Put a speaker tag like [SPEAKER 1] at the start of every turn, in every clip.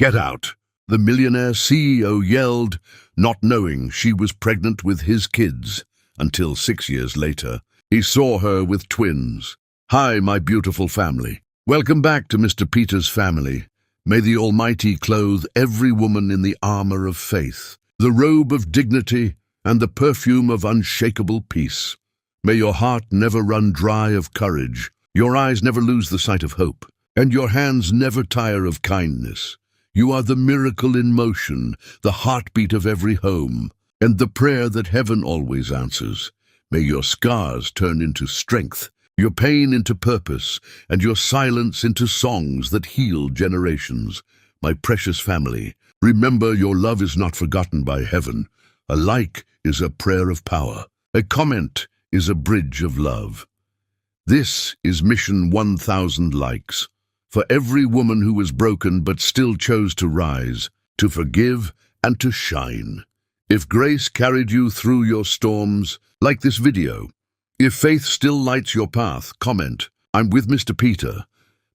[SPEAKER 1] "Get out!" the millionaire CEO yelled, not knowing she was pregnant with his kids, until 6 years later, he saw her with twins. "Hi, my beautiful family. Welcome back to Mr. Peter's family. May the Almighty clothe every woman in the armor of faith, the robe of dignity, and the perfume of unshakable peace. May your heart never run dry of courage, your eyes never lose the sight of hope, and your hands never tire of kindness. You are the miracle in motion, the heartbeat of every home, and the prayer that heaven always answers. May your scars turn into strength, your pain into purpose, and your silence into songs that heal generations. My precious family, remember your love is not forgotten by heaven. A like is a prayer of power. A comment is a bridge of love. This is Mission 1000 likes. For every woman who was broken but still chose to rise, to forgive and to shine. If grace carried you through your storms, like this video. If faith still lights your path, comment, "I'm with Mr. Peter.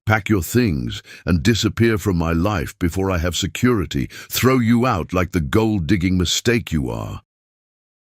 [SPEAKER 1] Pack your things and disappear from my life before I have security, throw you out like the gold-digging mistake you are."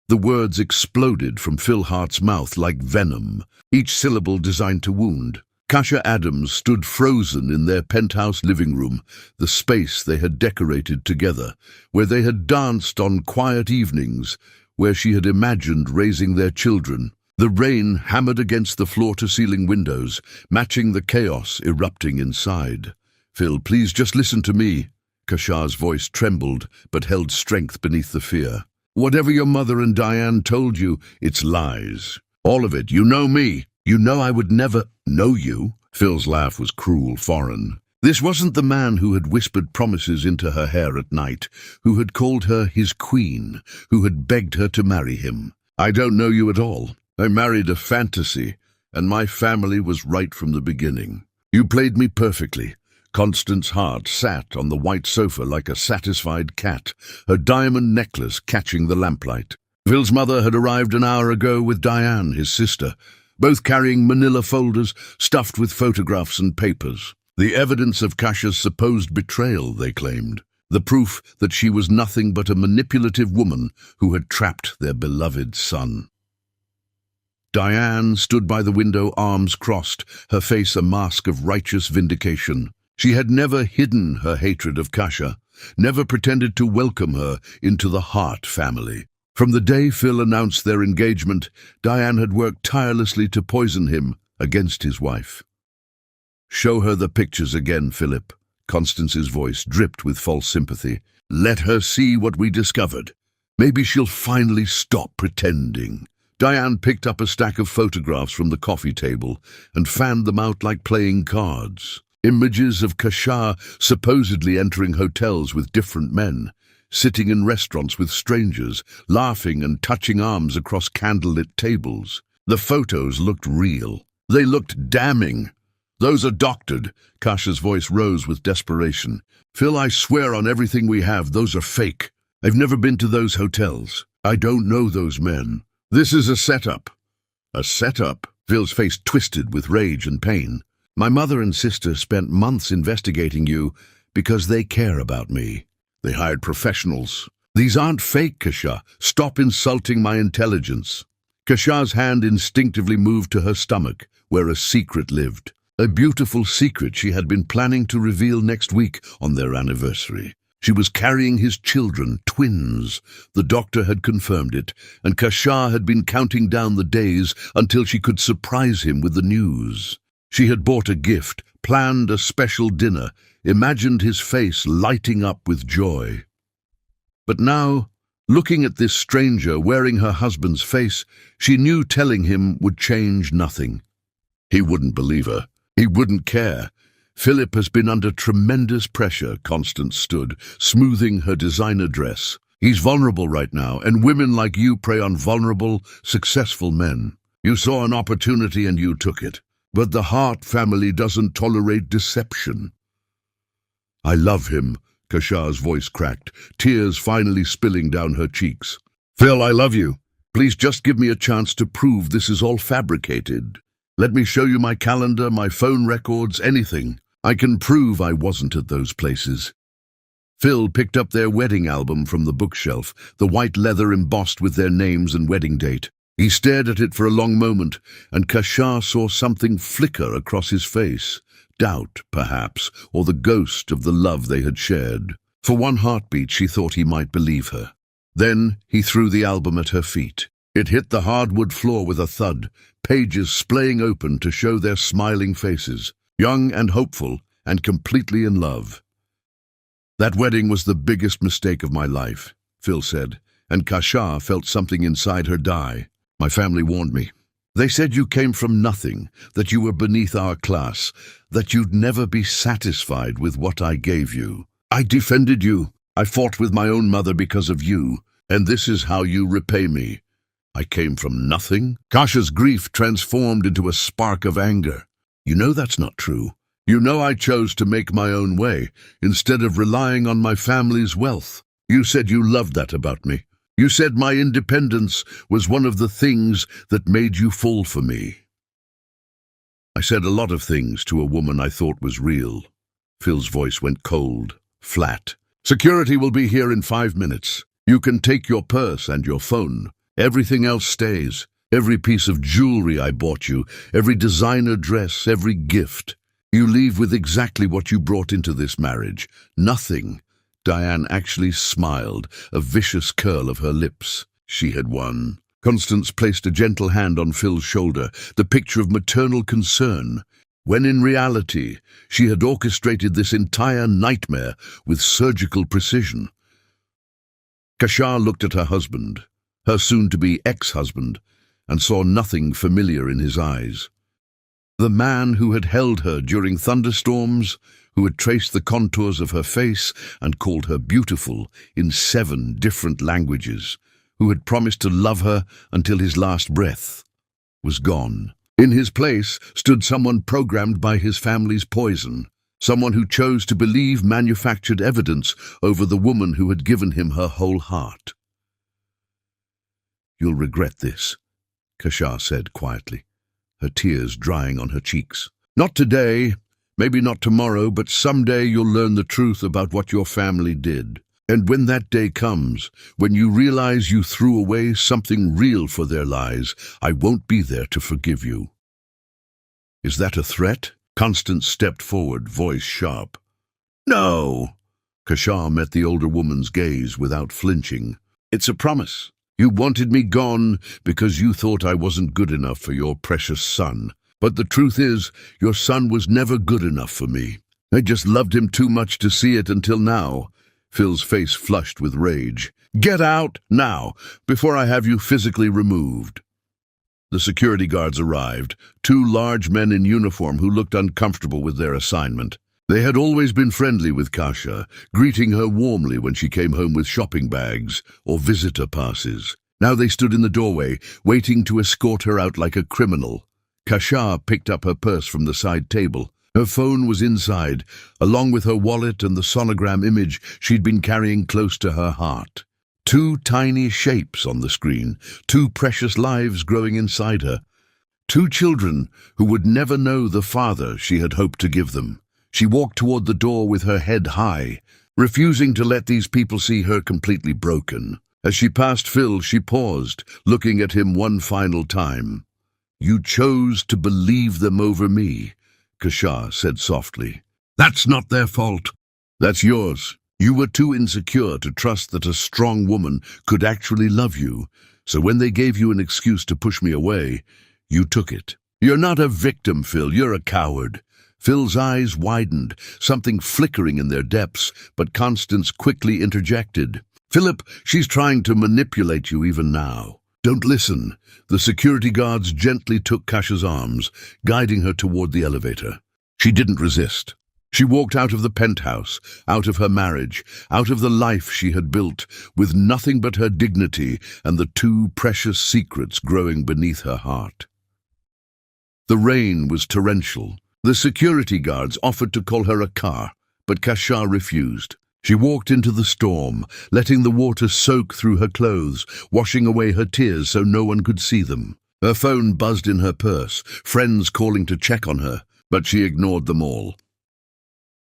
[SPEAKER 1] The words exploded from Phil Hart's mouth like venom, each syllable designed to wound. Kasha Adams stood frozen in their penthouse living room, the space they had decorated together, where they had danced on quiet evenings, where she had imagined raising their children. The rain hammered against the floor-to-ceiling windows, matching the chaos erupting inside. "Phil, please just listen to me." Kasha's voice trembled, but held strength beneath the fear. "Whatever your mother and Diane told you, it's lies. All of it. You know me. You know I would never know you." Phil's laugh was cruel, foreign. This wasn't the man who had whispered promises into her hair at night, who had called her his queen, who had begged her to marry him. "I don't know you at all. I married a fantasy, and my family was right from the beginning. You played me perfectly." Constance Hart sat on the white sofa like a satisfied cat, her diamond necklace catching the lamplight. Phil's mother had arrived an hour ago with Diane, his sister, both carrying manila folders stuffed with photographs and papers. The evidence of Kasha's supposed betrayal, they claimed. The proof that she was nothing but a manipulative woman who had trapped their beloved son. Diane stood by the window, arms crossed, her face a mask of righteous vindication. She had never hidden her hatred of Kasha, never pretended to welcome her into the Hart family. From the day Phil announced their engagement, Diane had worked tirelessly to poison him against his wife. "Show her the pictures again, Philip." Constance's voice dripped with false sympathy. "Let her see what we discovered. Maybe she'll finally stop pretending." Diane picked up a stack of photographs from the coffee table and fanned them out like playing cards. Images of Kasha supposedly entering hotels with different men, sitting in restaurants with strangers, laughing and touching arms across candlelit tables. The photos looked real. They looked damning. "Those are doctored." Kasha's voice rose with desperation. "Phil, I swear on everything we have, those are fake. I've never been to those hotels. I don't know those men. This is a setup." "A setup?" Phil's face twisted with rage and pain. "My mother and sister spent months investigating you because they care about me. They hired professionals. These aren't fake, Kasha. Stop insulting my intelligence." Kasha's hand instinctively moved to her stomach, where a secret lived. A beautiful secret she had been planning to reveal next week on their anniversary. She was carrying his children, twins. The doctor had confirmed it, and Kasha had been counting down the days until she could surprise him with the news. She had bought a gift, planned a special dinner, imagined his face lighting up with joy. But now, looking at this stranger wearing her husband's face, she knew telling him would change nothing. He wouldn't believe her. He wouldn't care. "Philip has been under tremendous pressure," Constance stood, smoothing her designer dress. "He's vulnerable right now, and women like you prey on vulnerable, successful men. You saw an opportunity and you took it. But the Hart family doesn't tolerate deception." "I love him," Kasha's voice cracked, tears finally spilling down her cheeks. "Phil, I love you. Please just give me a chance to prove this is all fabricated. Let me show you my calendar, my phone records, anything. I can prove I wasn't at those places." Phil picked up their wedding album from the bookshelf, the white leather embossed with their names and wedding date. He stared at it for a long moment, and Kasha saw something flicker across his face. Doubt, perhaps, or the ghost of the love they had shared. For one heartbeat, she thought he might believe her. Then he threw the album at her feet. It hit the hardwood floor with a thud, pages splaying open to show their smiling faces, young and hopeful and completely in love. "That wedding was the biggest mistake of my life," Phil said, and Kasha felt something inside her die. "My family warned me. They said you came from nothing, that you were beneath our class, that you'd never be satisfied with what I gave you. I defended you. I fought with my own mother because of you, and this is how you repay me. I came from nothing?" Kasha's grief transformed into a spark of anger. "You know that's not true. You know I chose to make my own way, instead of relying on my family's wealth. You said you loved that about me. You said my independence was one of the things that made you fall for me." "I said a lot of things to a woman I thought was real." Phil's voice went cold, flat. "Security will be here in 5 minutes. You can take your purse and your phone. Everything else stays. Every piece of jewelry I bought you, every designer dress, every gift. You leave with exactly what you brought into this marriage. Nothing." Diane actually smiled, a vicious curl of her lips. She had won. Constance placed a gentle hand on Phil's shoulder, the picture of maternal concern, when in reality she had orchestrated this entire nightmare with surgical precision. Kasha looked at her husband, her soon-to-be ex-husband, and saw nothing familiar in his eyes. The man who had held her during thunderstorms, who had traced the contours of her face and called her beautiful in 7 different languages, who had promised to love her until his last breath, was gone. In his place stood someone programmed by his family's poison, someone who chose to believe manufactured evidence over the woman who had given him her whole heart. "You'll regret this," Kasha said quietly, her tears drying on her cheeks. "Not today, maybe not tomorrow, but someday you'll learn the truth about what your family did. And when that day comes, when you realize you threw away something real for their lies, I won't be there to forgive you." "Is that a threat?" Constance stepped forward, voice sharp. "No." Kasha met the older woman's gaze without flinching. "It's a promise. You wanted me gone because you thought I wasn't good enough for your precious son. But the truth is, your son was never good enough for me. I just loved him too much to see it until now." Phil's face flushed with rage. "Get out, now, before I have you physically removed." The security guards arrived, 2 large men in uniform who looked uncomfortable with their assignment. They had always been friendly with Kasha, greeting her warmly when she came home with shopping bags or visitor passes. Now they stood in the doorway, waiting to escort her out like a criminal. Kasha picked up her purse from the side table. Her phone was inside, along with her wallet and the sonogram image she'd been carrying close to her heart. 2 tiny shapes on the screen, 2 precious lives growing inside her. 2 children who would never know the father she had hoped to give them. She walked toward the door with her head high, refusing to let these people see her completely broken. As she passed Phil, she paused, looking at him one final time. "You chose to believe them over me," Kasha said softly. "That's not their fault. That's yours. You were too insecure to trust that a strong woman could actually love you, so when they gave you an excuse to push me away, you took it. You're not a victim, Phil. You're a coward." Phil's eyes widened, something flickering in their depths, but Constance quickly interjected. "Philip, she's trying to manipulate you even now. Don't listen." The security guards gently took Kasha's arms, guiding her toward the elevator. She didn't resist. She walked out of the penthouse, out of her marriage, out of the life she had built, with nothing but her dignity and the 2 precious secrets growing beneath her heart. The rain was torrential. The security guards offered to call her a car, but Kasha refused. She walked into the storm, letting the water soak through her clothes, washing away her tears so no one could see them. Her phone buzzed in her purse, friends calling to check on her, but she ignored them all.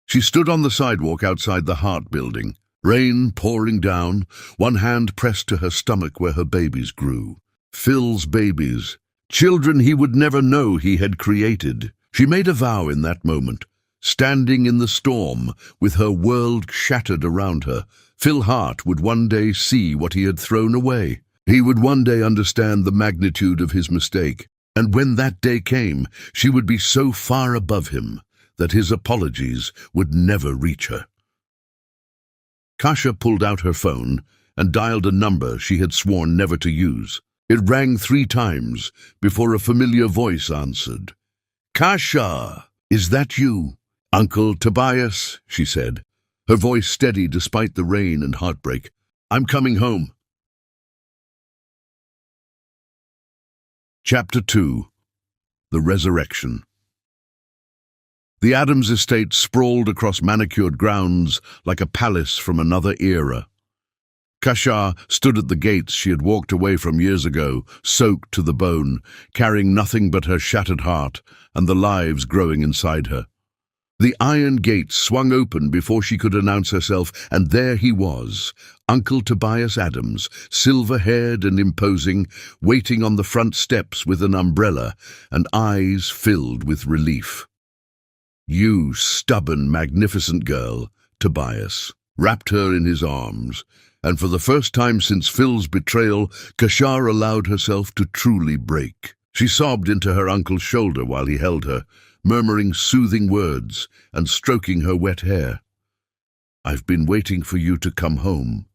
[SPEAKER 1] She stood on the sidewalk outside the Hart building, Rain pouring down, one hand pressed to her stomach where her babies grew. Phil's babies, children he would never know he had created. She made a vow in that moment, standing in the storm, with her world shattered around her. Phil Hart would one day see what he had thrown away. He would one day understand the magnitude of his mistake. And when that day came, she would be so far above him that his apologies would never reach her. Kasia pulled out her phone and dialed a number she had sworn never to use. It rang 3 times before a familiar voice answered. "Kasia, is that you?" "Uncle Tobias," she said, her voice steady despite the rain and heartbreak. "I'm coming home." Chapter 2. The Resurrection. The Adams estate sprawled across manicured grounds like a palace from another era. Kasia stood at the gates she had walked away from years ago, soaked to the bone, carrying nothing but her shattered heart and the lives growing inside her. The iron gates swung open before she could announce herself, and there he was, Uncle Tobias Adams, silver-haired and imposing, waiting on the front steps with an umbrella and eyes filled with relief. "You stubborn, magnificent girl," Tobias wrapped her in his arms, and for the first time since Phil's betrayal, Kasia allowed herself to truly break. She sobbed into her uncle's shoulder while he held her, murmuring soothing words and stroking her wet hair. "I've been waiting for you to come home.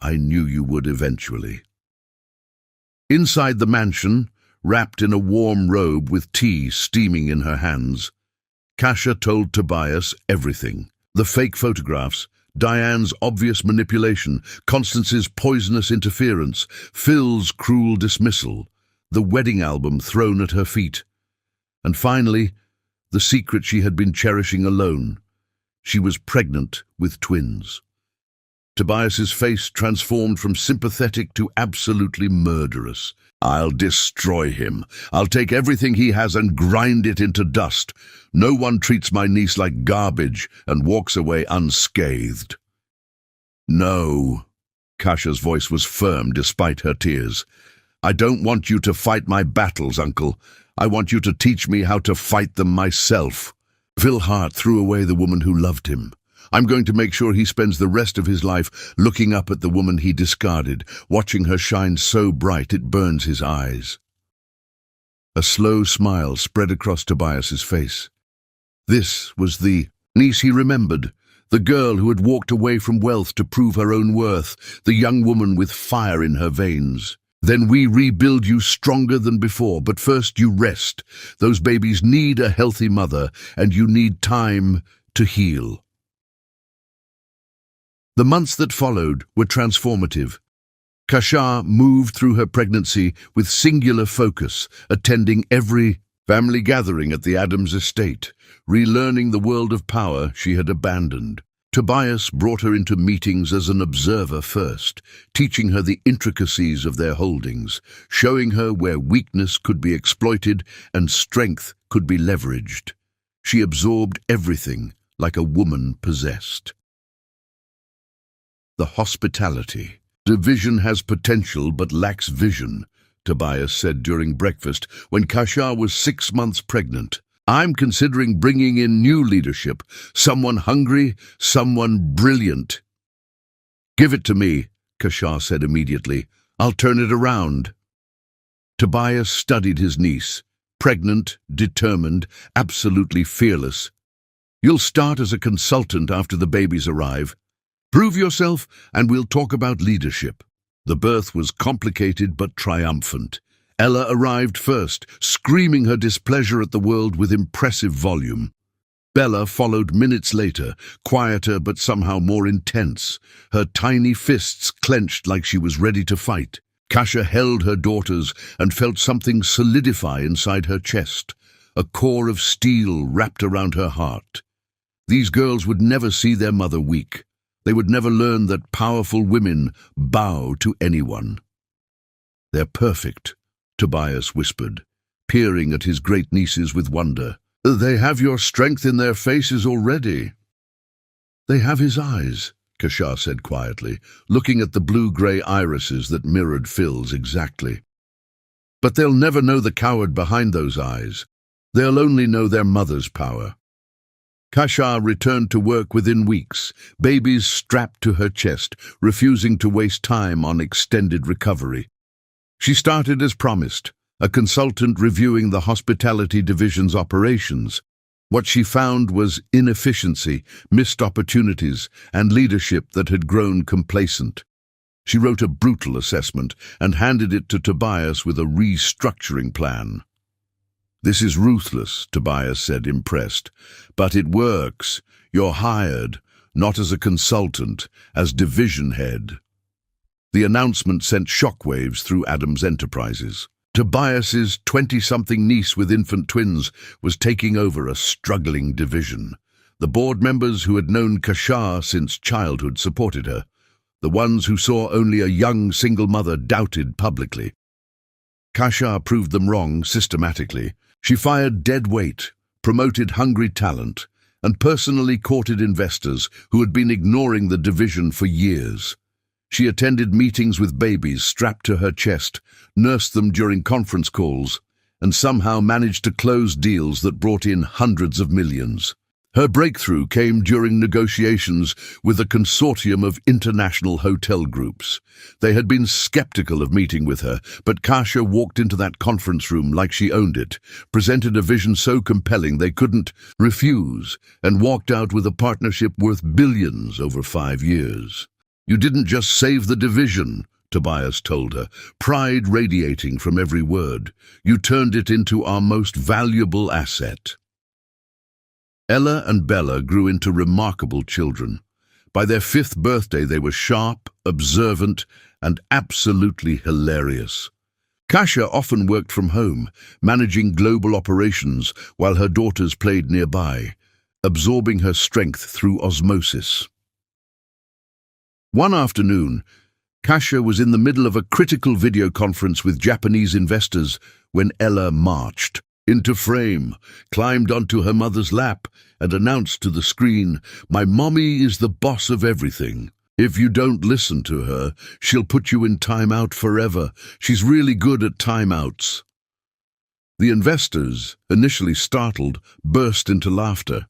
[SPEAKER 1] I knew you would eventually." Inside the mansion, wrapped in a warm robe with tea steaming in her hands, Kasia told Tobias everything. The fake photographs, Diane's obvious manipulation, Constance's poisonous interference, Phil's cruel dismissal, the wedding album thrown at her feet, and finally, the secret she had been cherishing alone. She was pregnant with twins. Tobias's face transformed from sympathetic to absolutely murderous. "I'll destroy him. I'll take everything he has and grind it into dust. No one treats my niece like garbage and walks away unscathed." "No." Kasia's voice was firm despite her tears. "I don't want you to fight my battles, Uncle. I want you to teach me how to fight them myself." Phil Hart threw away the woman who loved him. "I'm going to make sure he spends the rest of his life looking up at the woman he discarded, watching her shine so bright it burns his eyes." A slow smile spread across Tobias's face. This was the niece he remembered, the girl who had walked away from wealth to prove her own worth, the young woman with fire in her veins. "Then we rebuild you stronger than before, but first you rest. Those babies need a healthy mother, and you need time to heal." The months that followed were transformative. Kasia moved through her pregnancy with singular focus, attending every family gathering at the Adams estate, relearning the world of power she had abandoned. Tobias brought her into meetings as an observer first, teaching her the intricacies of their holdings, showing her where weakness could be exploited and strength could be leveraged. She absorbed everything like a woman possessed. The hospitality. "Division has potential but lacks vision," Tobias said during breakfast when Kasia was 6 months pregnant. "I'm considering bringing in new leadership, someone hungry, someone brilliant." "Give it to me," Kasia said immediately. "I'll turn it around." Tobias studied his niece, pregnant, determined, absolutely fearless. "You'll start as a consultant after the babies arrive. Prove yourself, and we'll talk about leadership." The birth was complicated but triumphant. Ella arrived first, screaming her displeasure at the world with impressive volume. Bella followed minutes later, quieter but somehow more intense, her tiny fists clenched like she was ready to fight. Kasia held her daughters and felt something solidify inside her chest, a core of steel wrapped around her heart. These girls would never see their mother weak. They would never learn that powerful women bow to anyone. "They're perfect," Tobias whispered, peering at his great nieces with wonder. "They have your strength in their faces already." "They have his eyes," Kashar said quietly, looking at the blue-grey irises that mirrored Phil's exactly. But they'll never know the coward behind those eyes. They'll only know their mother's power. Kashar returned to work within weeks, babies strapped to her chest, refusing to waste time on extended recovery. She started as promised, a consultant reviewing the hospitality division's operations. What she found was inefficiency, missed opportunities, and leadership that had grown complacent. She wrote a brutal assessment and handed it to Tobias with a restructuring plan. "This is ruthless," Tobias said, impressed. "But it works. You're hired, not as a consultant, as division head." The announcement sent shockwaves through Adams Enterprises. Tobias's 20-something niece with infant twins was taking over a struggling division. The board members who had known Kashar since childhood supported her. The ones who saw only a young single mother doubted publicly. Kashar proved them wrong systematically. She fired dead weight, promoted hungry talent, and personally courted investors who had been ignoring the division for years. She attended meetings with babies strapped to her chest, nursed them during conference calls, and somehow managed to close deals that brought in hundreds of millions. Her breakthrough came during negotiations with a consortium of international hotel groups. They had been skeptical of meeting with her, but Kashar walked into that conference room like she owned it, presented a vision so compelling they couldn't refuse, and walked out with a partnership worth billions over 5 years. "You didn't just save the division," Tobias told her, pride radiating from every word. "You turned it into our most valuable asset." Ella and Bella grew into remarkable children. By their 5th birthday, they were sharp, observant, and absolutely hilarious. Kashar often worked from home, managing global operations while her daughters played nearby, absorbing her strength through osmosis. One afternoon, Kashar was in the middle of a critical video conference with Japanese investors when Ella marched into frame, climbed onto her mother's lap, and announced to the screen, "My mommy is the boss of everything. If you don't listen to her, she'll put you in timeout forever. She's really good at timeouts." The investors, initially startled, burst into laughter.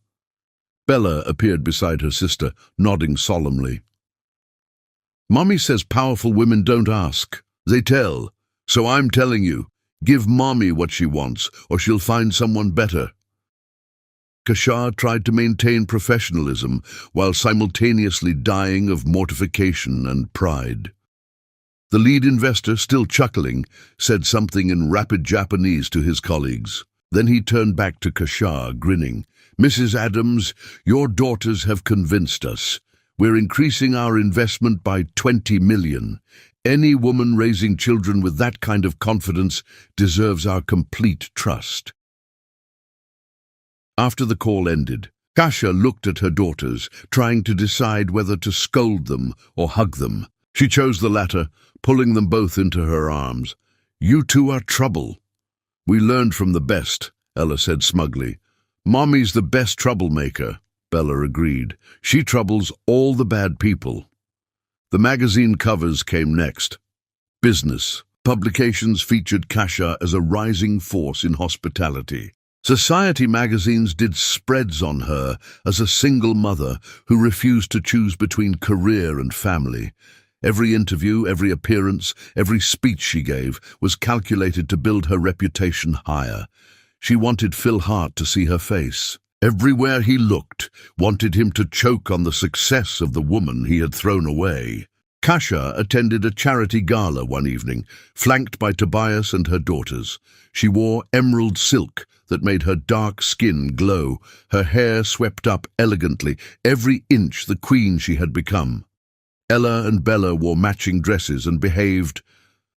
[SPEAKER 1] Bella appeared beside her sister, nodding solemnly. "Mommy says powerful women don't ask, they tell. So I'm telling you, give Mommy what she wants, or she'll find someone better." Kashar tried to maintain professionalism while simultaneously dying of mortification and pride. The lead investor, still chuckling, said something in rapid Japanese to his colleagues. Then he turned back to Kashar, grinning. "Mrs. Adams, your daughters have convinced us. We're increasing our investment by 20 million. Any woman raising children with that kind of confidence deserves our complete trust." After the call ended, Kashar looked at her daughters, trying to decide whether to scold them or hug them. She chose the latter, pulling them both into her arms. "You two are trouble." "We learned from the best," Ella said smugly. "Mommy's the best troublemaker," Bella agreed. "She troubles all the bad people." The magazine covers came next. Business. Publications featured Kashar as a rising force in hospitality. Society magazines did spreads on her as a single mother who refused to choose between career and family. Every interview, every appearance, every speech she gave was calculated to build her reputation higher. She wanted Phil Hart to see her face. Everywhere he looked, wanted him to choke on the success of the woman he had thrown away. Kashar attended a charity gala one evening, flanked by Tobias and her daughters. She wore emerald silk that made her dark skin glow, her hair swept up elegantly, every inch the queen she had become. Ella and Bella wore matching dresses and behaved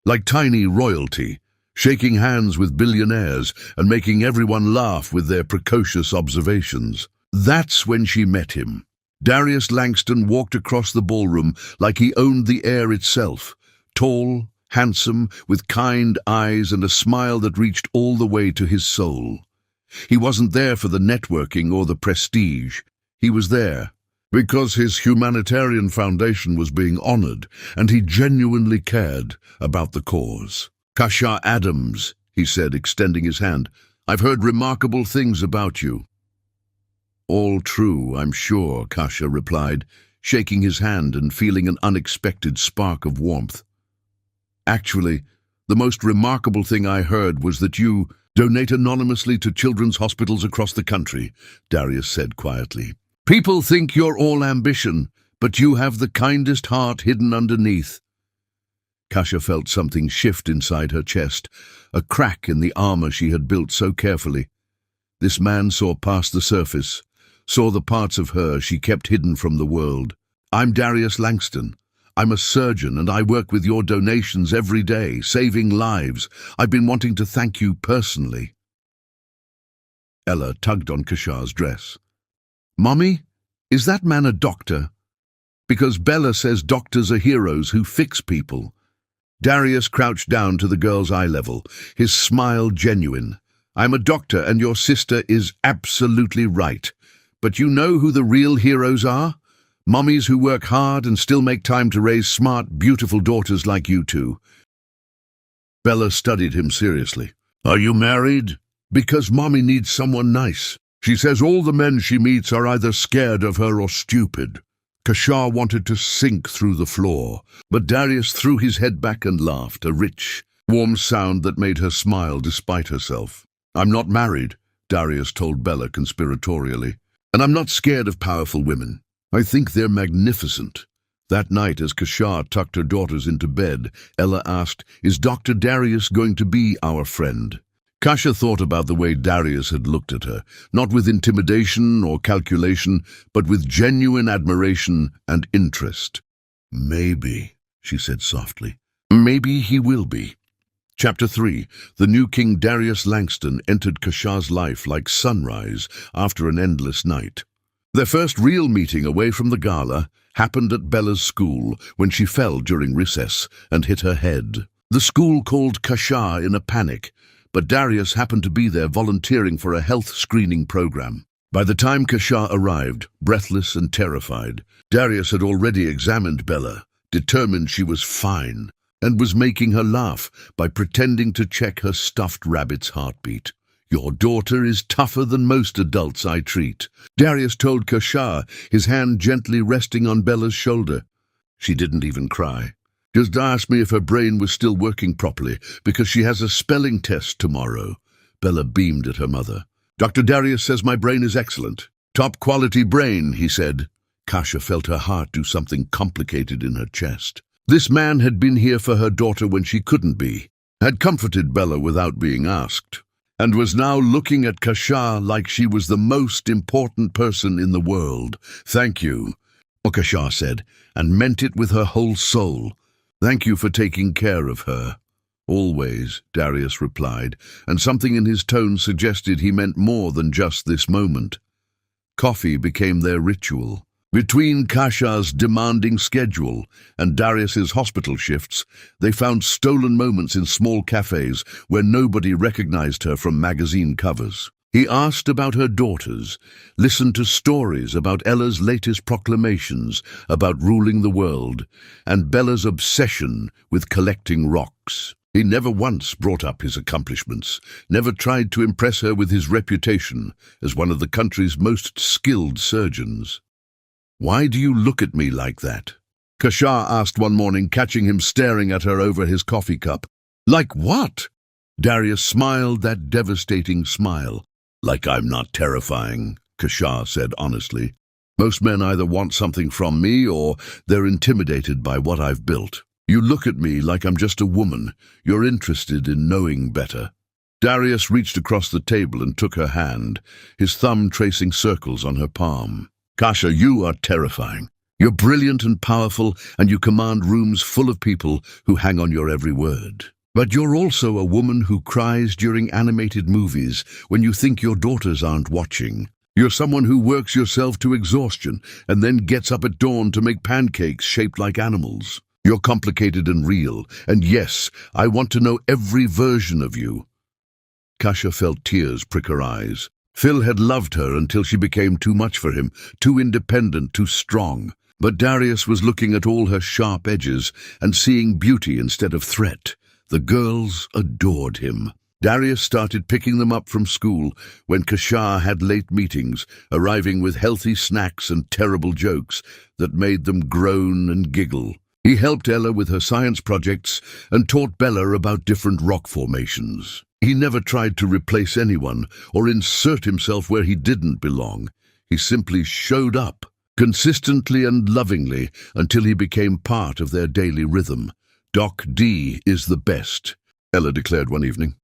[SPEAKER 1] like tiny royalty, shaking hands with billionaires and making everyone laugh with their precocious observations. That's when she met him. Darius Langston walked across the ballroom like he owned the air itself, tall, handsome, with kind eyes and a smile that reached all the way to his soul. He wasn't there for the networking or the prestige. He was there because his humanitarian foundation was being honored, and he genuinely cared about the cause. "Kasha Adams," he said, extending his hand, "I've heard remarkable things about you." "All true, I'm sure," Kasha replied, shaking his hand and feeling an unexpected spark of warmth. "Actually, the most remarkable thing I heard was that you donate anonymously to children's hospitals across the country," Darius said quietly. "People think you're all ambition, but you have the kindest heart hidden underneath." Kasha felt something shift inside her chest, a crack in the armor she had built so carefully. This man saw past the surface, saw the parts of her she kept hidden from the world. "I'm Darius Langston. I'm a surgeon and I work with your donations every day, saving lives. I've been wanting to thank you personally." Ella tugged on Kasha's dress. "Mommy, is that man a doctor? Because Bella says doctors are heroes who fix people." Darius crouched down to the girl's eye level, his smile genuine. "I'm a doctor and your sister is absolutely right. But you know who the real heroes are? Mummies who work hard and still make time to raise smart, beautiful daughters like you two." Bella studied him seriously. "Are you married?" "Because Mommy needs someone nice. She says all the men she meets are either scared of her or stupid." Kasha wanted to sink through the floor, but Darius threw his head back and laughed, a rich, warm sound that made her smile despite herself. "I'm not married," Darius told Bella conspiratorially, "and I'm not scared of powerful women. I think they're magnificent." That night, as Kasha tucked her daughters into bed, Ella asked, "Is Dr. Darius going to be our friend?" Kasha thought about the way Darius had looked at her, not with intimidation or calculation, but with genuine admiration and interest. "Maybe," she said softly. "Maybe he will be." Chapter 3. The new King Darius Langston entered Kasha's life like sunrise after an endless night. Their first real meeting away from the gala happened at Bella's school when she fell during recess and hit her head. The school called Kasha in a panic, but Darius happened to be there volunteering for a health screening program. By the time Kasha arrived, breathless and terrified, Darius had already examined Bella, determined she was fine, and was making her laugh by pretending to check her stuffed rabbit's heartbeat. "Your daughter is tougher than most adults I treat," Darius told Kasha, his hand gently resting on Bella's shoulder. She didn't even cry. "Just asked me if her brain was still working properly, because she has a spelling test tomorrow." Bella beamed at her mother. "Dr. Darius says my brain is excellent. Top quality brain," he said. Kasha felt her heart do something complicated in her chest. This man had been here for her daughter when she couldn't be, had comforted Bella without being asked, and was now looking at Kasha like she was the most important person in the world. "Thank you," Kasha said, and meant it with her whole soul. "Thank you for taking care of her." "Always," Darius replied, and something in his tone suggested he meant more than just this moment. Coffee became their ritual. Between Kasha's demanding schedule and Darius's hospital shifts, they found stolen moments in small cafes where nobody recognized her from magazine covers. He asked about her daughters, listened to stories about Ella's latest proclamations about ruling the world, and Bella's obsession with collecting rocks. He never once brought up his accomplishments, never tried to impress her with his reputation as one of the country's most skilled surgeons. "Why do you look at me like that?" Kasha asked one morning, catching him staring at her over his coffee cup. "Like what?" Darius smiled that devastating smile. "Like I'm not terrifying," Kasha said honestly. "Most men either want something from me or they're intimidated by what I've built. You look at me like I'm just a woman. You're interested in knowing better." Darius reached across the table and took her hand, his thumb tracing circles on her palm. "Kasha, you are terrifying. You're brilliant and powerful, and you command rooms full of people who hang on your every word. But you're also a woman who cries during animated movies when you think your daughters aren't watching. You're someone who works yourself to exhaustion and then gets up at dawn to make pancakes shaped like animals. You're complicated and real, and yes, I want to know every version of you." Kasha felt tears prick her eyes. Phil had loved her until she became too much for him, too independent, too strong. But Darius was looking at all her sharp edges and seeing beauty instead of threat. The girls adored him. Darius started picking them up from school when Kashar had late meetings, arriving with healthy snacks and terrible jokes that made them groan and giggle. He helped Ella with her science projects and taught Bella about different rock formations. He never tried to replace anyone or insert himself where he didn't belong. He simply showed up, consistently and lovingly, until he became part of their daily rhythm. Doc D is the best, Ella declared one evening.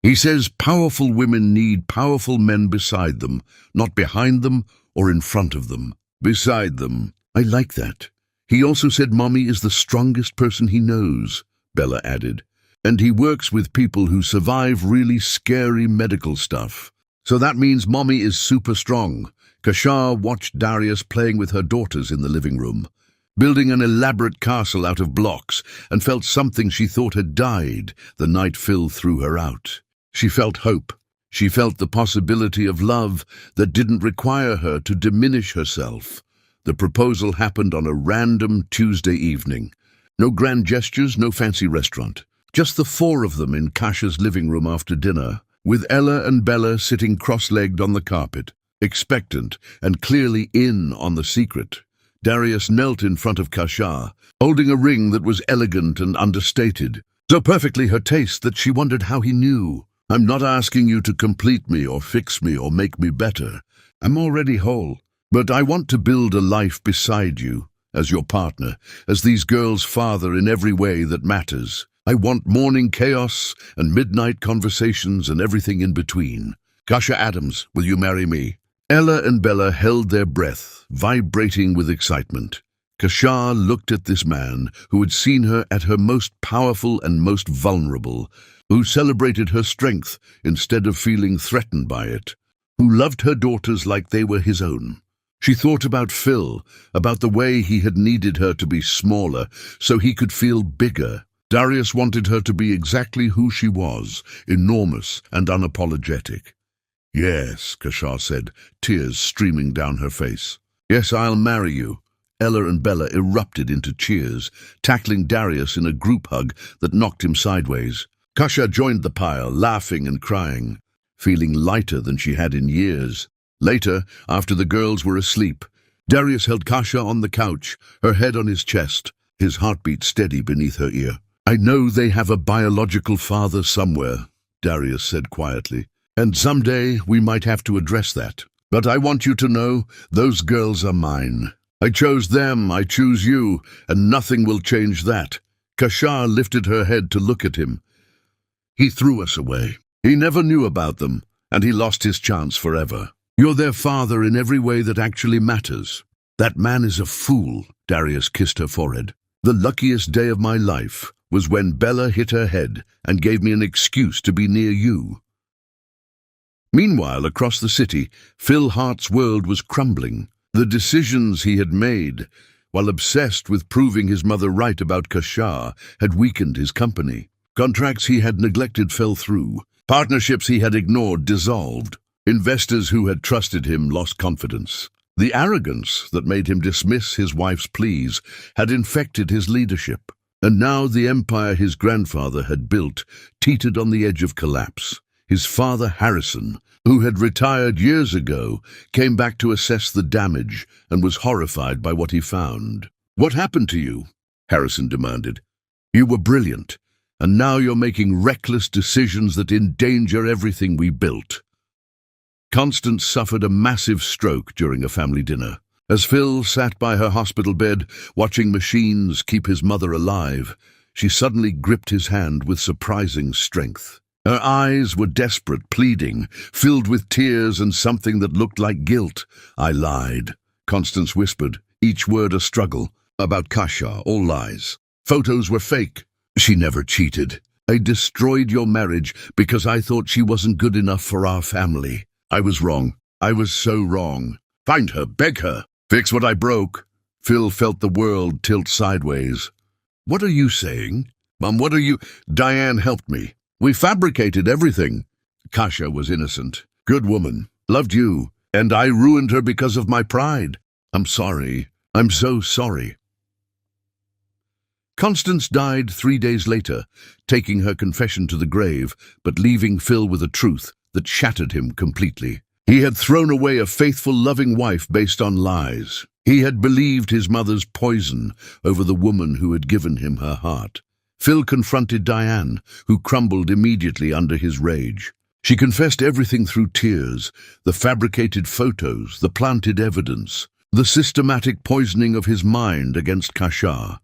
[SPEAKER 1] He says powerful women need powerful men beside them, not behind them or in front of them. Beside them. I like that. He also said Mommy is the strongest person he knows, Bella added. And he works with people who survive really scary medical stuff. So that means Mommy is super strong. Kashar watched Darius playing with her daughters in the living room, building an elaborate castle out of blocks, and felt something she thought had died the night Phil threw her out. She felt hope. She felt the possibility of love that didn't require her to diminish herself. The proposal happened on a random Tuesday evening. No grand gestures, no fancy restaurant. Just the four of them in Kasha's living room after dinner, with Ella and Bella sitting cross-legged on the carpet, expectant and clearly in on the secret. Darius knelt in front of Kasha, holding a ring that was elegant and understated, so perfectly her taste that she wondered how he knew. I'm not asking you to complete me or fix me or make me better. I'm already whole, but I want to build a life beside you, as your partner, as these girls' father in every way that matters. I want morning chaos and midnight conversations and everything in between. Kasha Adams, will you marry me? Ella and Bella held their breath, vibrating with excitement. Kasha looked at this man who had seen her at her most powerful and most vulnerable, who celebrated her strength instead of feeling threatened by it, who loved her daughters like they were his own. She thought about Phil, about the way he had needed her to be smaller so he could feel bigger. Darius wanted her to be exactly who she was, enormous and unapologetic. Yes, Kashar said, tears streaming down her face. Yes, I'll marry you. Ella and Bella erupted into cheers, tackling Darius in a group hug that knocked him sideways. Kasha joined the pile, laughing and crying, feeling lighter than she had in years. Later, after the girls were asleep, Darius held Kasha on the couch, her head on his chest, his heartbeat steady beneath her ear. I know they have a biological father somewhere, Darius said quietly, and someday we might have to address that. But I want you to know, those girls are mine. I chose them, I choose you, and nothing will change that. Kashar lifted her head to look at him. He threw us away. He never knew about them, and he lost his chance forever. You're their father in every way that actually matters. That man is a fool, Darius kissed her forehead. The luckiest day of my life was when Bella hit her head and gave me an excuse to be near you. Meanwhile, across the city, Phil Hart's world was crumbling. The decisions he had made, while obsessed with proving his mother right about Kashar, had weakened his company. Contracts he had neglected fell through. Partnerships he had ignored dissolved. Investors who had trusted him lost confidence. The arrogance that made him dismiss his wife's pleas had infected his leadership. And now the empire his grandfather had built teetered on the edge of collapse. His father, Harrison, who had retired years ago, came back to assess the damage and was horrified by what he found. What happened to you? Harrison demanded. You were brilliant, and now you're making reckless decisions that endanger everything we built. Constance suffered a massive stroke during a family dinner. As Phil sat by her hospital bed, watching machines keep his mother alive, she suddenly gripped his hand with surprising strength. Her eyes were desperate, pleading, filled with tears and something that looked like guilt. I lied, Constance whispered, each word a struggle. About Kasha, all lies. Photos were fake. She never cheated. I destroyed your marriage because I thought she wasn't good enough for our family. I was wrong. I was so wrong. Find her, beg her. Fix what I broke. Phil felt the world tilt sideways. What are you saying? Mum, what are you— Diane helped me. We fabricated everything. Kasha was innocent. Good woman. loved you, and I ruined her because of my pride. I'm sorry. I'm so sorry. Constance died 3 days later, taking her confession to the grave, but leaving Phil with a truth that shattered him completely. He had thrown away a faithful, loving wife based on lies. He had believed his mother's poison over the woman who had given him her heart. Phil confronted Diane, who crumbled immediately under his rage. She confessed everything through tears, the fabricated photos, the planted evidence, the systematic poisoning of his mind against Kashar.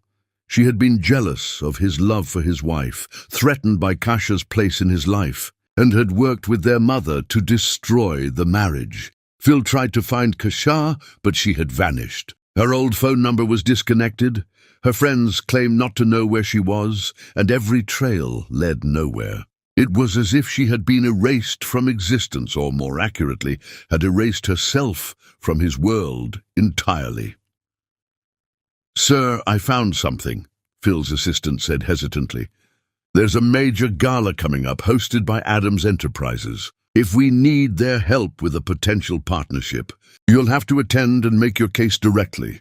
[SPEAKER 1] She had been jealous of his love for his wife, threatened by Kashar's place in his life, and had worked with their mother to destroy the marriage. Phil tried to find Kashar, but she had vanished. Her old phone number was disconnected. Her friends claimed not to know where she was, and every trail led nowhere. It was as if she had been erased from existence, or more accurately, had erased herself from his world entirely. "Sir, I found something," Phil's assistant said hesitantly. "There's a major gala coming up, hosted by Adams Enterprises. If we need their help with a potential partnership, you'll have to attend and make your case directly."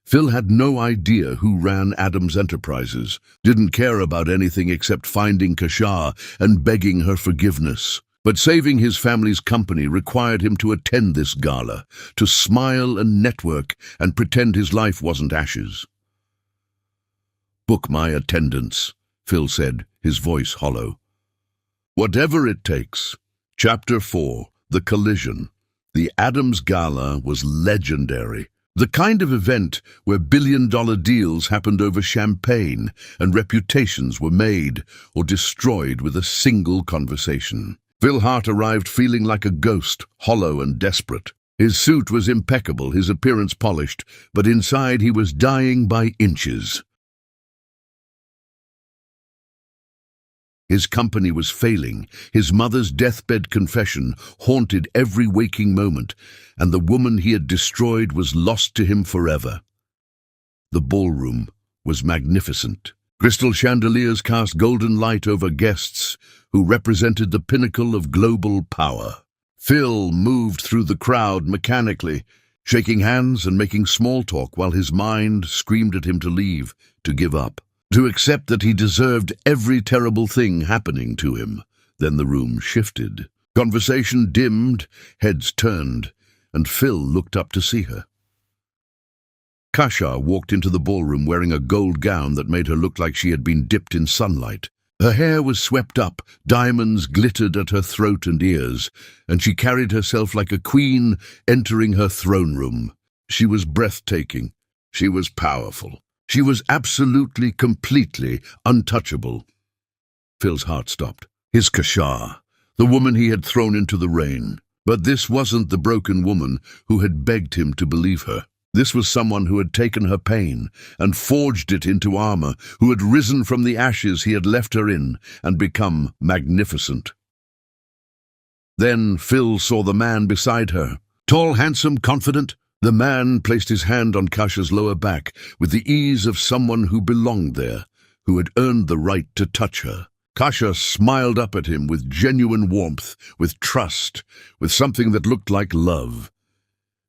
[SPEAKER 1] Phil had no idea who ran Adams Enterprises, didn't care about anything except finding Kashar and begging her forgiveness. But saving his family's company required him to attend this gala, to smile and network and pretend his life wasn't ashes. "Book my attendance," Phil said, his voice hollow. "Whatever it takes." Chapter 4, The Collision. The Adams Gala was legendary. The kind of event where billion-dollar deals happened over champagne and reputations were made or destroyed with a single conversation. Phil Hart arrived feeling like a ghost, hollow and desperate. His suit was impeccable, his appearance polished, but inside he was dying by inches. His company was failing, his mother's deathbed confession haunted every waking moment, and the woman he had destroyed was lost to him forever. The ballroom was magnificent. Crystal chandeliers cast golden light over guests who represented the pinnacle of global power. Phil moved through the crowd mechanically, shaking hands and making small talk while his mind screamed at him to leave, to give up, to accept that he deserved every terrible thing happening to him. Then the room shifted. Conversation dimmed, heads turned, and Phil looked up to see her. Kashar walked into the ballroom wearing a gold gown that made her look like she had been dipped in sunlight. Her hair was swept up, diamonds glittered at her throat and ears, and she carried herself like a queen entering her throne room. She was breathtaking. She was powerful. She was absolutely, completely untouchable. Phil's heart stopped. His Kashar, the woman he had thrown into the rain. But this wasn't the broken woman who had begged him to believe her. This was someone who had taken her pain and forged it into armor, who had risen from the ashes he had left her in and become magnificent. Then Phil saw the man beside her. Tall, handsome, confident. The man placed his hand on Kashar's lower back with the ease of someone who belonged there, who had earned the right to touch her. Kashar smiled up at him with genuine warmth, with trust, with something that looked like love.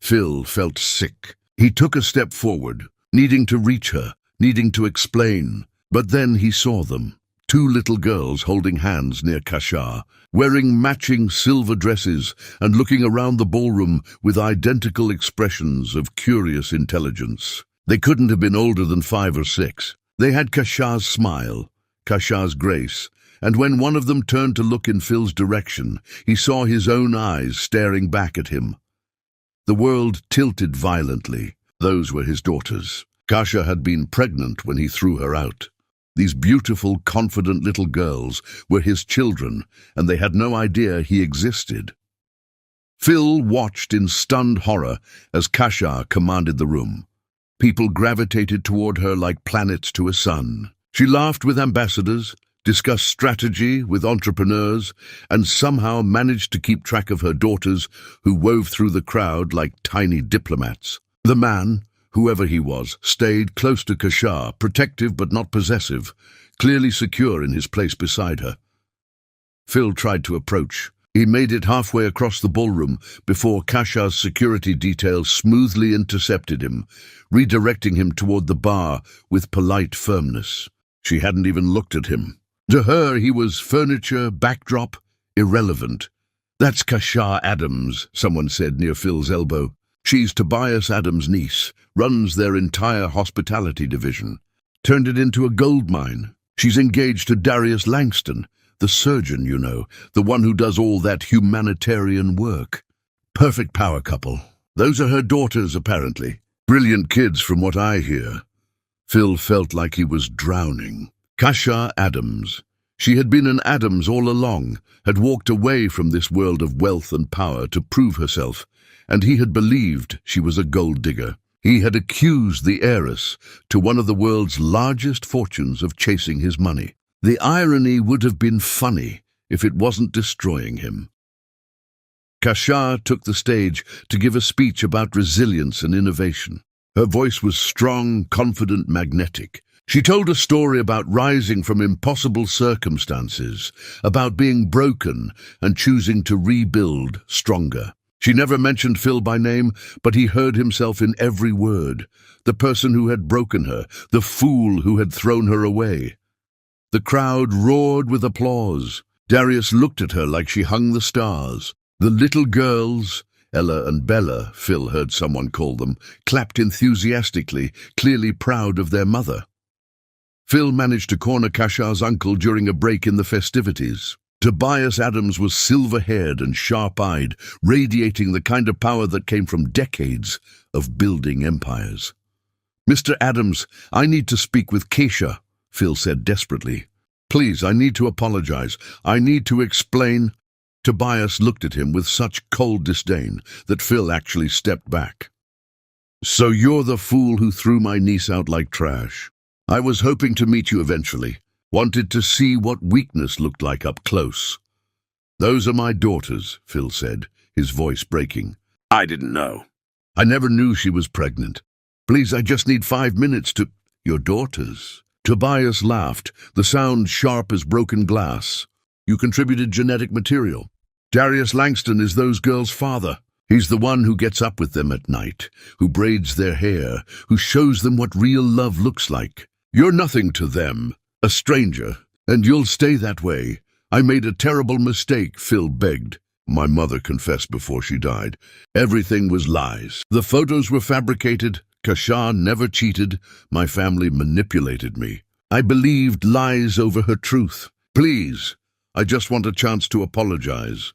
[SPEAKER 1] Phil felt sick. He took a step forward, needing to reach her, needing to explain. But then he saw them. Two little girls holding hands near Kashar, wearing matching silver dresses and looking around the ballroom with identical expressions of curious intelligence. They couldn't have been older than 5 or 6. They had Kashar's smile, Kashar's grace, and when one of them turned to look in Phil's direction, he saw his own eyes staring back at him. The world tilted violently. Those were his daughters. Kashar had been pregnant when he threw her out. These beautiful, confident little girls were his children, and they had no idea he existed. Phil watched in stunned horror as Kashar commanded the room. People gravitated toward her like planets to a sun. She laughed with ambassadors, discussed strategy with entrepreneurs, and somehow managed to keep track of her daughters, who wove through the crowd like tiny diplomats. The man, whoever he was, stayed close to Kashar, protective but not possessive, clearly secure in his place beside her. Phil tried to approach, He made it halfway across the ballroom before Kasha's security detail smoothly intercepted him, redirecting him toward the bar with polite firmness. She hadn't even looked at him. To her, he was furniture, backdrop, irrelevant. "That's Kasha Adams," someone said near Phil's elbow. "She's Tobias Adams' niece, runs their entire hospitality division. Turned it into a gold mine. She's engaged to Darius Langston, the surgeon, you know, the one who does all that humanitarian work. Perfect power couple. Those are her daughters, apparently. Brilliant kids, from what I hear." Phil felt like he was drowning. Kasha Adams. She had been an Adams all along, had walked away from this world of wealth and power to prove herself, and he had believed she was a gold digger. He had accused the heiress to one of the world's largest fortunes of chasing his money. The irony would have been funny if it wasn't destroying him. Kasha took the stage to give a speech about resilience and innovation. Her voice was strong, confident, magnetic. She told a story about rising from impossible circumstances, about being broken and choosing to rebuild stronger. She never mentioned Phil by name, but he heard himself in every word. The person who had broken her, the fool who had thrown her away. The crowd roared with applause. Darius looked at her like she hung the stars. The little girls, Ella and Bella, Phil heard someone call them, clapped enthusiastically, clearly proud of their mother. Phil managed to corner Kasha's uncle during a break in the festivities. Tobias Adams was silver-haired and sharp-eyed, radiating the kind of power that came from decades of building empires. "Mr. Adams, I need to speak with Kasha," Phil said desperately. "Please, I need to apologize. I need to explain." Tobias looked at him with such cold disdain that Phil actually stepped back. "So you're the fool who threw my niece out like trash. I was hoping to meet you eventually. Wanted to see what weakness looked like up close." "Those are my daughters," Phil said, his voice breaking. "I didn't know. I never knew she was pregnant. Please, I just need 5 minutes to—" "Your daughters?" Tobias laughed, the sound sharp as broken glass. "You contributed genetic material. Darius Langston is those girls' father. He's the one who gets up with them at night, who braids their hair, who shows them what real love looks like. You're nothing to them, a stranger, and you'll stay that way. I made a terrible mistake," Phil begged. "My mother confessed before she died. Everything was lies. The photos were fabricated. Kasha never cheated. My family manipulated me. I believed lies over her truth. Please, I just want a chance to apologize."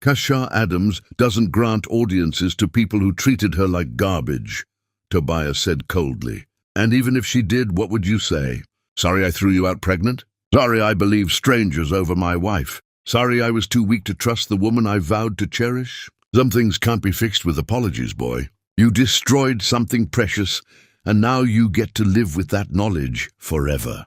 [SPEAKER 1] "Kasha Adams doesn't grant audiences to people who treated her like garbage," Tobias said coldly. "And even if she did, what would you say? Sorry I threw you out pregnant? Sorry I believed strangers over my wife? Sorry I was too weak to trust the woman I vowed to cherish? Some things can't be fixed with apologies, boy. You destroyed something precious, and now you get to live with that knowledge forever."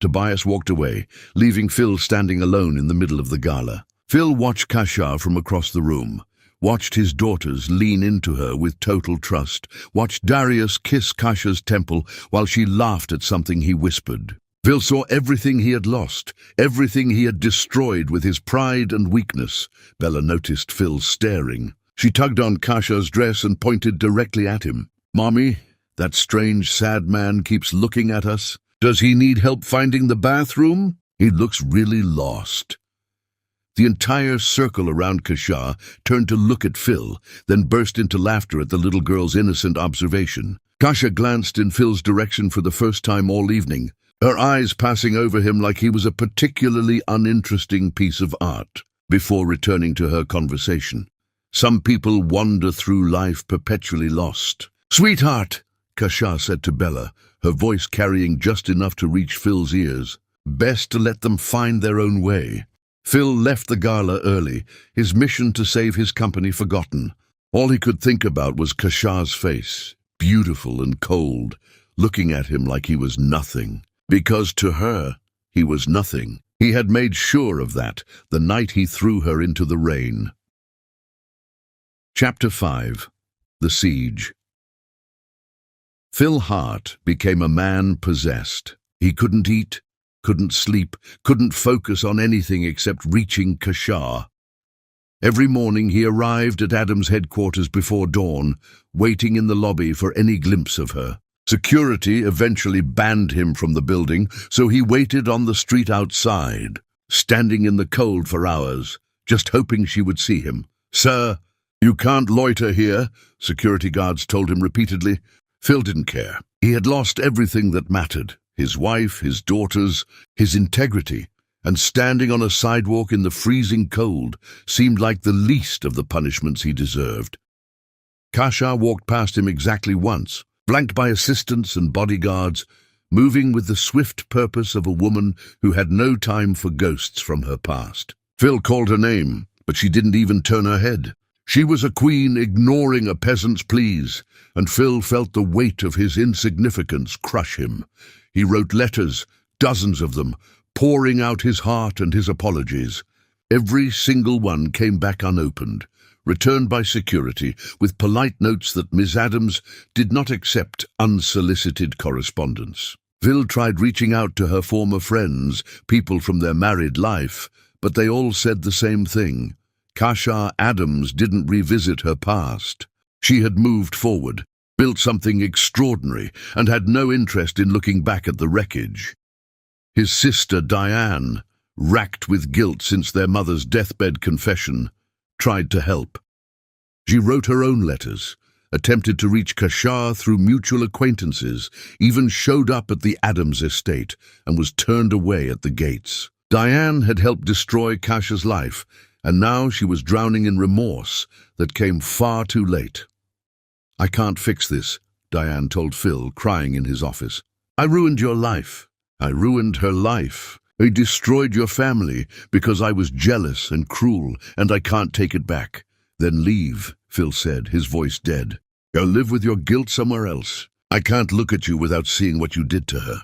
[SPEAKER 1] Tobias walked away, leaving Phil standing alone in the middle of the gala. Phil watched Kasha from across the room, watched his daughters lean into her with total trust, watched Darius kiss Kasha's temple while she laughed at something he whispered. Phil saw everything he had lost, everything he had destroyed with his pride and weakness. Bella noticed Phil staring. She tugged on Kasha's dress and pointed directly at him. "Mommy, that strange, sad man keeps looking at us. Does he need help finding the bathroom? He looks really lost." The entire circle around Kasha turned to look at Phil, then burst into laughter at the little girl's innocent observation. Kasha glanced in Phil's direction for the first time all evening, her eyes passing over him like he was a particularly uninteresting piece of art, before returning to her conversation. "Some people wander through life perpetually lost." "Sweetheart," Kasha said to Bella, her voice carrying just enough to reach Phil's ears. "Best to let them find their own way." Phil left the gala early, his mission to save his company forgotten. All he could think about was Kasha's face, beautiful and cold, looking at him like he was nothing. Because to her, he was nothing. He had made sure of that the night he threw her into the rain. Chapter 5. The Siege. Phil Hart became a man possessed. He couldn't eat, couldn't sleep, couldn't focus on anything except reaching Kashar. Every morning he arrived at Adam's headquarters before dawn, waiting in the lobby for any glimpse of her. Security eventually banned him from the building, so he waited on the street outside, standing in the cold for hours, just hoping she would see him. "Sir, you can't loiter here," security guards told him repeatedly. Phil didn't care. He had lost everything that mattered: his wife, his daughters, his integrity, and standing on a sidewalk in the freezing cold seemed like the least of the punishments he deserved. Kasha walked past him exactly once, flanked by assistants and bodyguards, moving with the swift purpose of a woman who had no time for ghosts from her past. Phil called her name, but she didn't even turn her head. She was a queen ignoring a peasant's pleas, and Phil felt the weight of his insignificance crush him. He wrote letters, dozens of them, pouring out his heart and his apologies. Every single one came back unopened, returned by security with polite notes that Miss Adams did not accept unsolicited correspondence. Phil tried reaching out to her former friends, people from their married life, but they all said the same thing. Kasha Adams didn't revisit her past. She had moved forward, built something extraordinary, and had no interest in looking back at the wreckage. His sister Diane, racked with guilt since their mother's deathbed confession, tried to help. She wrote her own letters, attempted to reach Kashar through mutual acquaintances, even showed up at the Adams estate, and was turned away at the gates. Diane had helped destroy Kasha's life, and now she was drowning in remorse that came far too late. "I can't fix this," Diane told Phil, crying in his office. "I ruined your life. I ruined her life. I destroyed your family because I was jealous and cruel, and I can't take it back." "Then leave," Phil said, his voice dead. "Go live with your guilt somewhere else. I can't look at you without seeing what you did to her."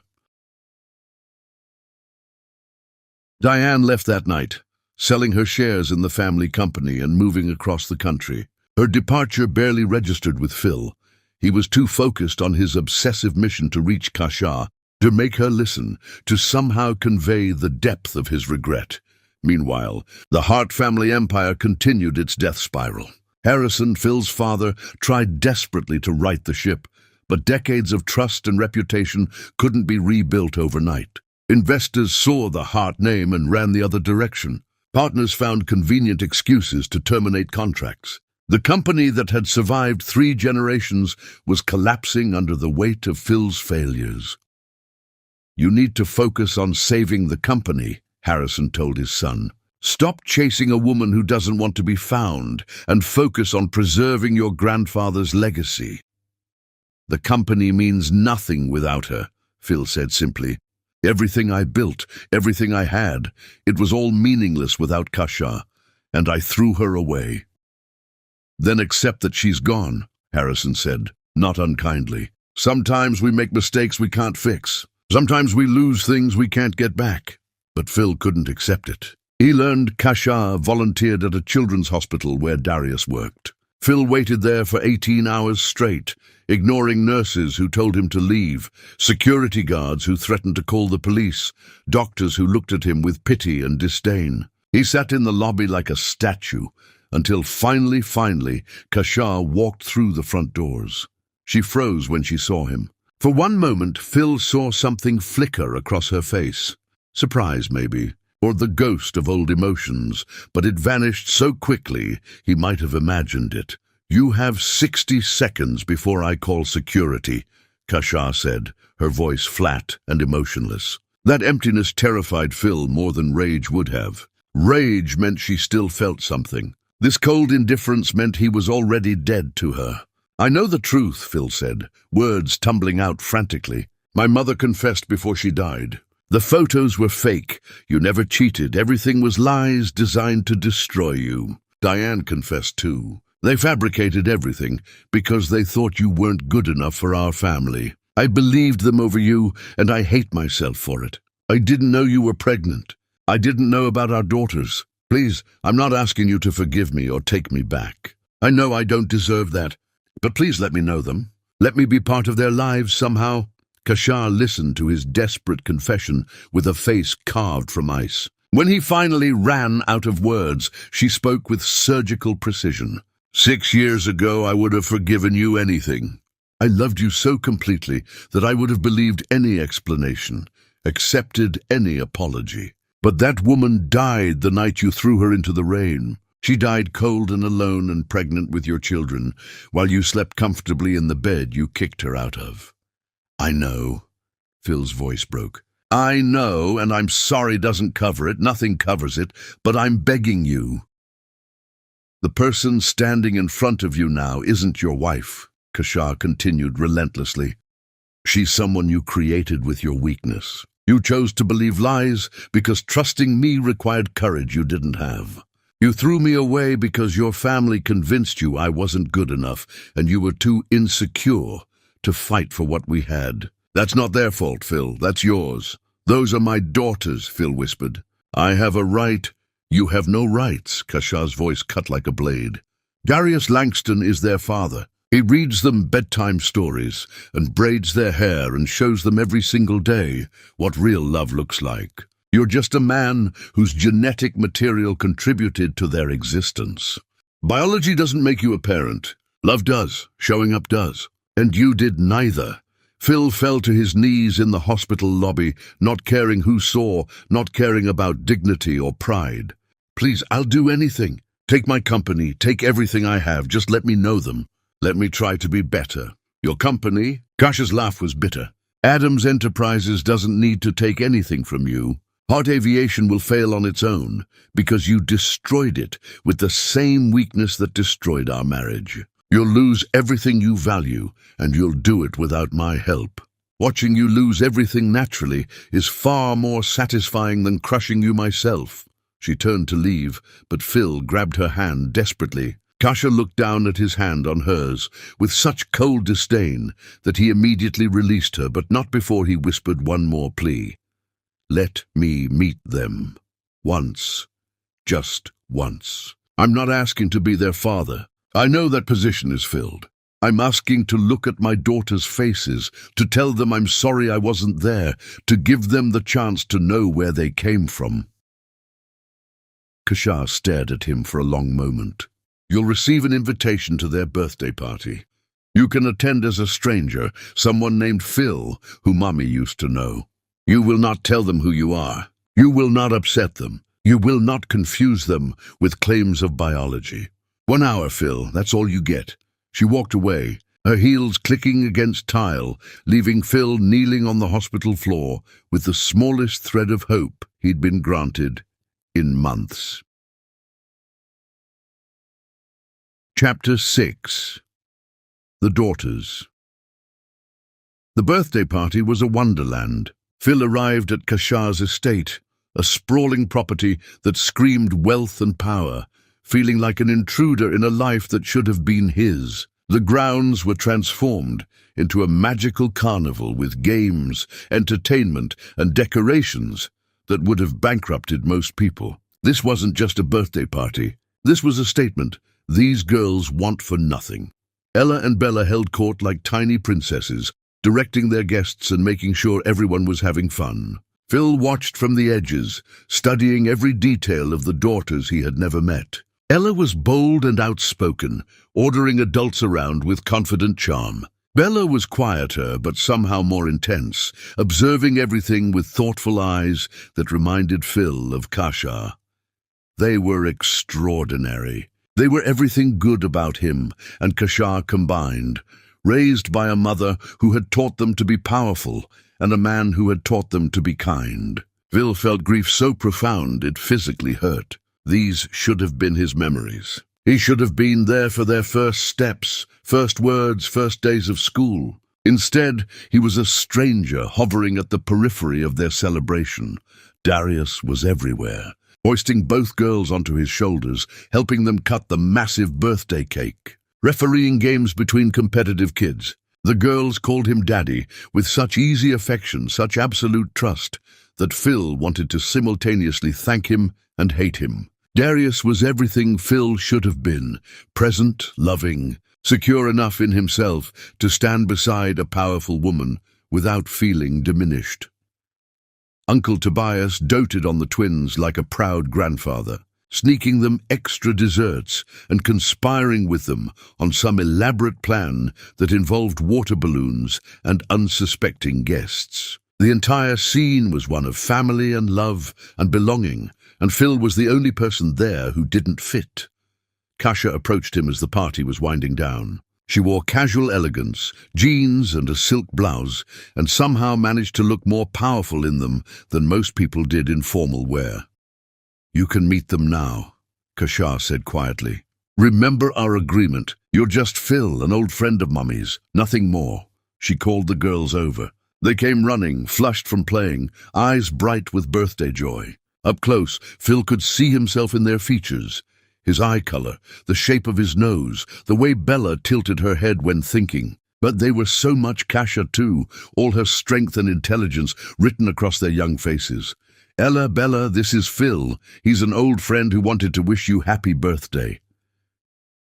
[SPEAKER 1] Diane left that night, selling her shares in the family company and moving across the country. Her departure barely registered with Phil. He was too focused on his obsessive mission to reach Kasha, to make her listen, to somehow convey the depth of his regret. Meanwhile, the Hart family empire continued its death spiral. Harrison, Phil's father, tried desperately to right the ship, but decades of trust and reputation couldn't be rebuilt overnight. Investors saw the Hart name and ran the other direction. Partners found convenient excuses to terminate contracts. The company that had survived 3 generations was collapsing under the weight of Phil's failures. "You need to focus on saving the company," Harrison told his son. "Stop chasing a woman who doesn't want to be found and focus on preserving your grandfather's legacy." "The company means nothing without her," Phil said simply. "Everything I built, everything I had, it was all meaningless without Kasha, and I threw her away." "Then accept that she's gone," Harrison said, not unkindly. "Sometimes we make mistakes we can't fix. Sometimes we lose things we can't get back." But Phil couldn't accept it. He learned Kasha volunteered at a children's hospital where Darius worked. Phil waited there for 18 hours straight, ignoring nurses who told him to leave, security guards who threatened to call the police, doctors who looked at him with pity and disdain. He sat in the lobby like a statue, until finally, Kasha walked through the front doors. She froze when she saw him. For one moment, Phil saw something flicker across her face. Surprise, maybe, or the ghost of old emotions, but it vanished so quickly he might have imagined it. "You have 60 seconds before I call security," Kasha said, her voice flat and emotionless. That emptiness terrified Phil more than rage would have. Rage meant she still felt something. This cold indifference meant he was already dead to her. "I know the truth," Phil said, words tumbling out frantically. "My mother confessed before she died. The photos were fake. You never cheated. Everything was lies designed to destroy you." Diane confessed too. "They fabricated everything because they thought you weren't good enough for our family. I believed them over you, and I hate myself for it. I didn't know you were pregnant. I didn't know about our daughters. Please, I'm not asking you to forgive me or take me back. I know I don't deserve that. But please let me know them. Let me be part of their lives somehow." Kashar listened to his desperate confession with a face carved from ice. When he finally ran out of words, she spoke with surgical precision. 6 years ago, I would have forgiven you anything. I loved you so completely that I would have believed any explanation, accepted any apology. But that woman died the night you threw her into the rain. She died cold and alone and pregnant with your children, while you slept comfortably in the bed you kicked her out of. I know. Phil's voice broke. I know, and I'm sorry doesn't cover it. Nothing covers it, but I'm begging you. The person standing in front of you now isn't your wife, Kashar continued relentlessly. She's someone you created with your weakness. You chose to believe lies because trusting me required courage you didn't have. You threw me away because your family convinced you I wasn't good enough and you were too insecure to fight for what we had. That's not their fault, Phil. That's yours. Those are my daughters, Phil whispered. I have a right. You have no rights, Kashar's voice cut like a blade. Darius Langston is their father. He reads them bedtime stories and braids their hair and shows them every single day what real love looks like. You're just a man whose genetic material contributed to their existence. Biology doesn't make you a parent. Love does. Showing up does. And you did neither. Phil fell to his knees in the hospital lobby, not caring who saw, not caring about dignity or pride. Please, I'll do anything. Take my company, take everything I have, just let me know them. Let me try to be better. Your company? Kashar's laugh was bitter. Adams Enterprises doesn't need to take anything from you. Heart Aviation will fail on its own, because you destroyed it with the same weakness that destroyed our marriage. You'll lose everything you value, and you'll do it without my help. Watching you lose everything naturally is far more satisfying than crushing you myself. She turned to leave, but Phil grabbed her hand desperately. Kashar looked down at his hand on hers with such cold disdain that he immediately released her, but not before he whispered one more plea. Let me meet them. Once. Just once. I'm not asking to be their father. I know that position is filled. I'm asking to look at my daughters' faces, to tell them I'm sorry I wasn't there, to give them the chance to know where they came from. Kashar stared at him for a long moment. You'll receive an invitation to their birthday party. You can attend as a stranger, someone named Phil, who Mommy used to know. You will not tell them who you are. You will not upset them. You will not confuse them with claims of biology. 1 hour, Phil, that's all you get. She walked away, her heels clicking against tile, leaving Phil kneeling on the hospital floor with the smallest thread of hope he'd been granted in months. Chapter 6. The Daughters. The birthday party was a wonderland. Phil arrived at Kashar's estate, a sprawling property that screamed wealth and power, feeling like an intruder in a life that should have been his. The grounds were transformed into a magical carnival with games, entertainment, and decorations that would have bankrupted most people. This wasn't just a birthday party. This was a statement. These girls want for nothing. Ella and Bella held court like tiny princesses, directing their guests and making sure everyone was having fun. Phil watched from the edges, studying every detail of the daughters he had never met. Ella was bold and outspoken, ordering adults around with confident charm. Bella was quieter but somehow more intense, observing everything with thoughtful eyes that reminded Phil of Kashar. They were extraordinary. They were everything good about him and Kashar combined, raised by a mother who had taught them to be powerful and a man who had taught them to be kind. Phil felt grief so profound it physically hurt. These should have been his memories. He should have been there for their first steps, first words, first days of school. Instead, he was a stranger hovering at the periphery of their celebration. Darius was everywhere, hoisting both girls onto his shoulders, helping them cut the massive birthday cake, refereeing games between competitive kids. The girls called him Daddy with such easy affection, such absolute trust, that Phil wanted to simultaneously thank him and hate him. Darius was everything Phil should have been, present, loving, secure enough in himself to stand beside a powerful woman without feeling diminished. Uncle Tobias doted on the twins like a proud grandfather, sneaking them extra desserts and conspiring with them on some elaborate plan that involved water balloons and unsuspecting guests. The entire scene was one of family and love and belonging, and Phil was the only person there who didn't fit. Kasia approached him as the party was winding down. She wore casual elegance, jeans and a silk blouse, and somehow managed to look more powerful in them than most people did in formal wear. "You can meet them now," Kasia said quietly. "Remember our agreement. You're just Phil, an old friend of Mummy's, nothing more." She called the girls over. They came running, flushed from playing, eyes bright with birthday joy. Up close, Phil could see himself in their features. His eye color, the shape of his nose, the way Bella tilted her head when thinking. But they were so much Kasia too, all her strength and intelligence written across their young faces. "Ella, Bella, this is Phil. He's an old friend who wanted to wish you happy birthday."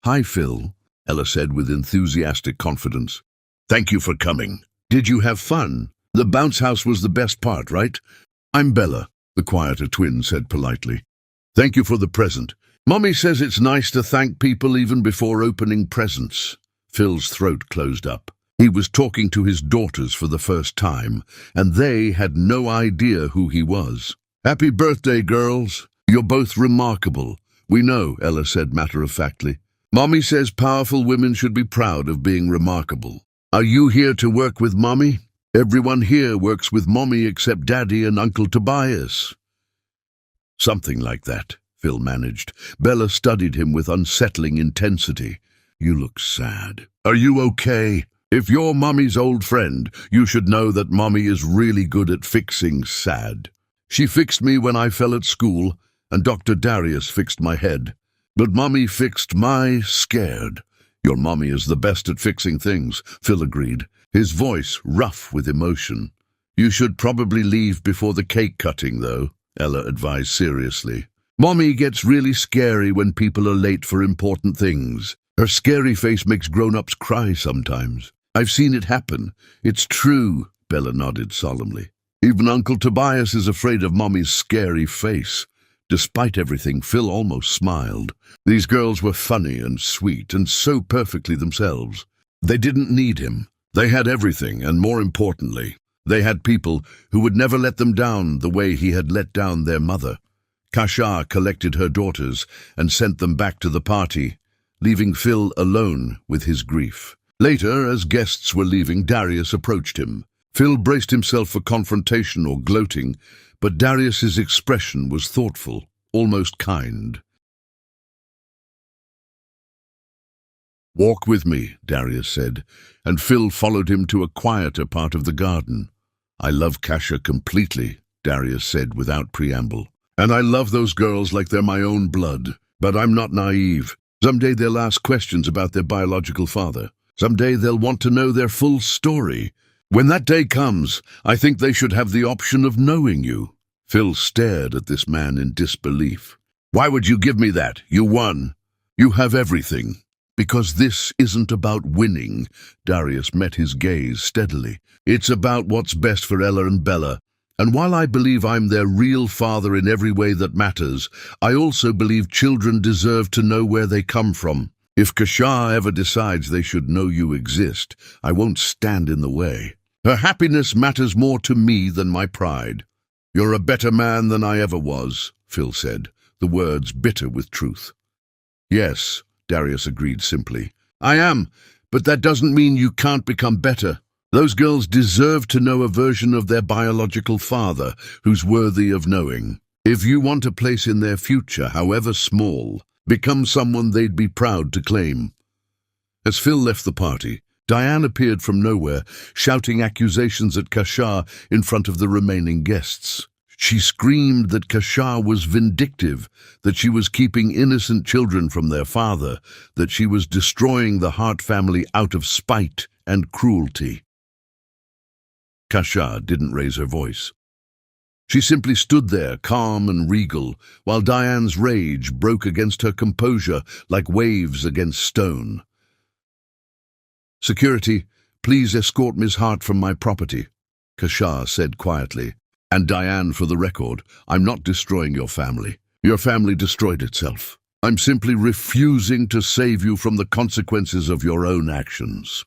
[SPEAKER 1] "Hi, Phil," Ella said with enthusiastic confidence. "Thank you for coming. Did you have fun? The bounce house was the best part, right?" "I'm Bella," the quieter twin said politely. "Thank you for the present. Mommy says it's nice to thank people even before opening presents." Phil's throat closed up. He was talking to his daughters for the first time, and they had no idea who he was. "Happy birthday, girls. You're both remarkable." "We know," Ella said matter-of-factly. "Mommy says powerful women should be proud of being remarkable." "Are you here to work with Mommy?" "Everyone here works with Mommy except Daddy and Uncle Tobias." "Something like that," Phil managed. Bella studied him with unsettling intensity. "You look sad. Are you okay? If you're Mommy's old friend, you should know that Mommy is really good at fixing sad. She fixed me when I fell at school, and Dr. Darius fixed my head. But Mommy fixed my scared." "Your Mommy is the best at fixing things," Phil agreed, his voice rough with emotion. "You should probably leave before the cake cutting, though," Ella advised seriously. "Mommy gets really scary when people are late for important things. Her scary face makes grown-ups cry sometimes. I've seen it happen. It's true," Bella nodded solemnly. "Even Uncle Tobias is afraid of Mommy's scary face." Despite everything, Phil almost smiled. These girls were funny and sweet and so perfectly themselves. They didn't need him. They had everything, and more importantly, they had people who would never let them down the way he had let down their mother. Kasia collected her daughters and sent them back to the party, leaving Phil alone with his grief. Later, as guests were leaving, Darius approached him. Phil braced himself for confrontation or gloating, but Darius's expression was thoughtful, almost kind. "Walk with me," Darius said, and Phil followed him to a quieter part of the garden. "I love Kasia completely," Darius said without preamble. "And I love those girls like they're my own blood. But I'm not naive. Someday they'll ask questions about their biological father. Someday they'll want to know their full story. When that day comes, I think they should have the option of knowing you." Phil stared at this man in disbelief. "Why would you give me that? You won. You have everything." "Because this isn't about winning," Darius met his gaze steadily. "It's about what's best for Ella and Bella. And while I believe I'm their real father in every way that matters, I also believe children deserve to know where they come from. If Kasia ever decides they should know you exist, I won't stand in the way. Her happiness matters more to me than my pride." "You're a better man than I ever was," Phil said, the words bitter with truth. "Yes," Darius agreed simply. "I am, but that doesn't mean you can't become better. Those girls deserve to know a version of their biological father who's worthy of knowing. If you want a place in their future, however small, become someone they'd be proud to claim." As Phil left the party, Diane appeared from nowhere, shouting accusations at Kasia in front of the remaining guests. She screamed that Kasia was vindictive, that she was keeping innocent children from their father, that she was destroying the Hart family out of spite and cruelty. Kasia didn't raise her voice. She simply stood there, calm and regal, while Diane's rage broke against her composure like waves against stone. "Security, please escort Ms. Hart from my property," Kashar said quietly. "And Diane, for the record, I'm not destroying your family. Your family destroyed itself. I'm simply refusing to save you from the consequences of your own actions."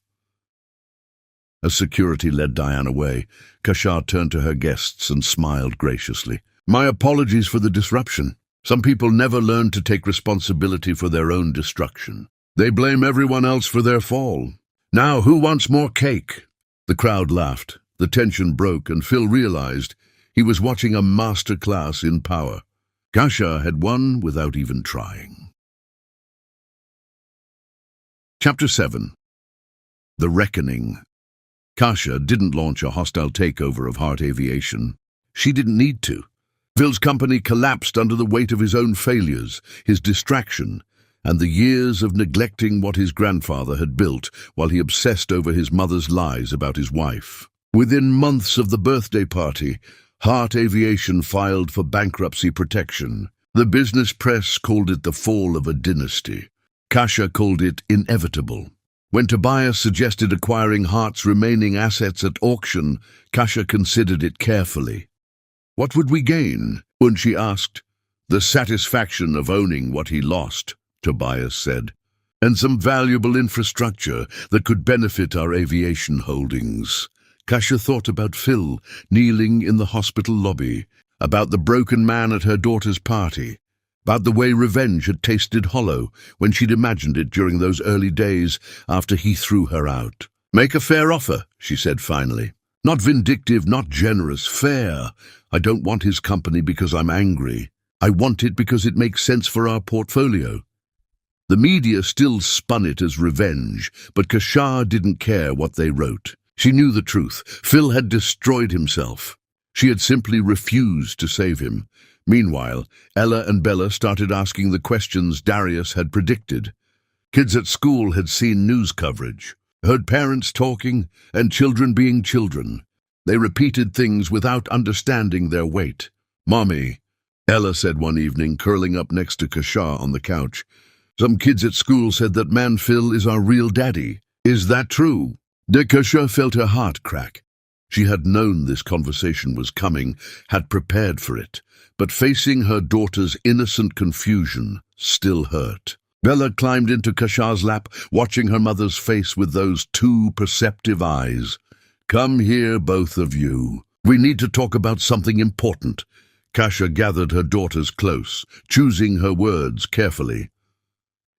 [SPEAKER 1] As security led Diane away, Kashar turned to her guests and smiled graciously. "My apologies for the disruption. Some people never learn to take responsibility for their own destruction. They blame everyone else for their fall. Now, who wants more cake?" The crowd laughed. The tension broke, and Phil realized he was watching a master class in power. Kashar had won without even trying. Chapter 7. The Reckoning. Kasha didn't launch a hostile takeover of Heart Aviation. She didn't need to. Phil's company collapsed under the weight of his own failures, his distraction, and the years of neglecting what his grandfather had built while he obsessed over his mother's lies about his wife. Within months of the birthday party, Heart Aviation filed for bankruptcy protection. The business press called it the fall of a dynasty. Kasha called it inevitable. When Tobias suggested acquiring Heart's remaining assets at auction, Kasha considered it carefully. "What would we gain?" Unshi asked. "The satisfaction of owning what he lost," Tobias said, "and some valuable infrastructure that could benefit our aviation holdings." Kasha thought about Phil kneeling in the hospital lobby, about the broken man at her daughter's party, about the way revenge had tasted hollow when she'd imagined it during those early days after he threw her out. "Make a fair offer," she said finally. "Not vindictive, not generous, fair. I don't want his company because I'm angry. I want it because it makes sense for our portfolio." The media still spun it as revenge, but Kashar didn't care what they wrote. She knew the truth. Phil had destroyed himself. She had simply refused to save him. Meanwhile, Ella and Bella started asking the questions Darius had predicted. Kids at school had seen news coverage, heard parents talking, and children being children. They repeated things without understanding their weight. "Mommy," Ella said one evening, curling up next to Kashar on the couch, "some kids at school said that man Phil is our real daddy. Is that true?" Kashar felt her heart crack. She had known this conversation was coming, had prepared for it, but facing her daughter's innocent confusion still hurt. Bella climbed into Kashar's lap, watching her mother's face with those two perceptive eyes. "Come here, both of you. We need to talk about something important." Kasha gathered her daughters close, choosing her words carefully.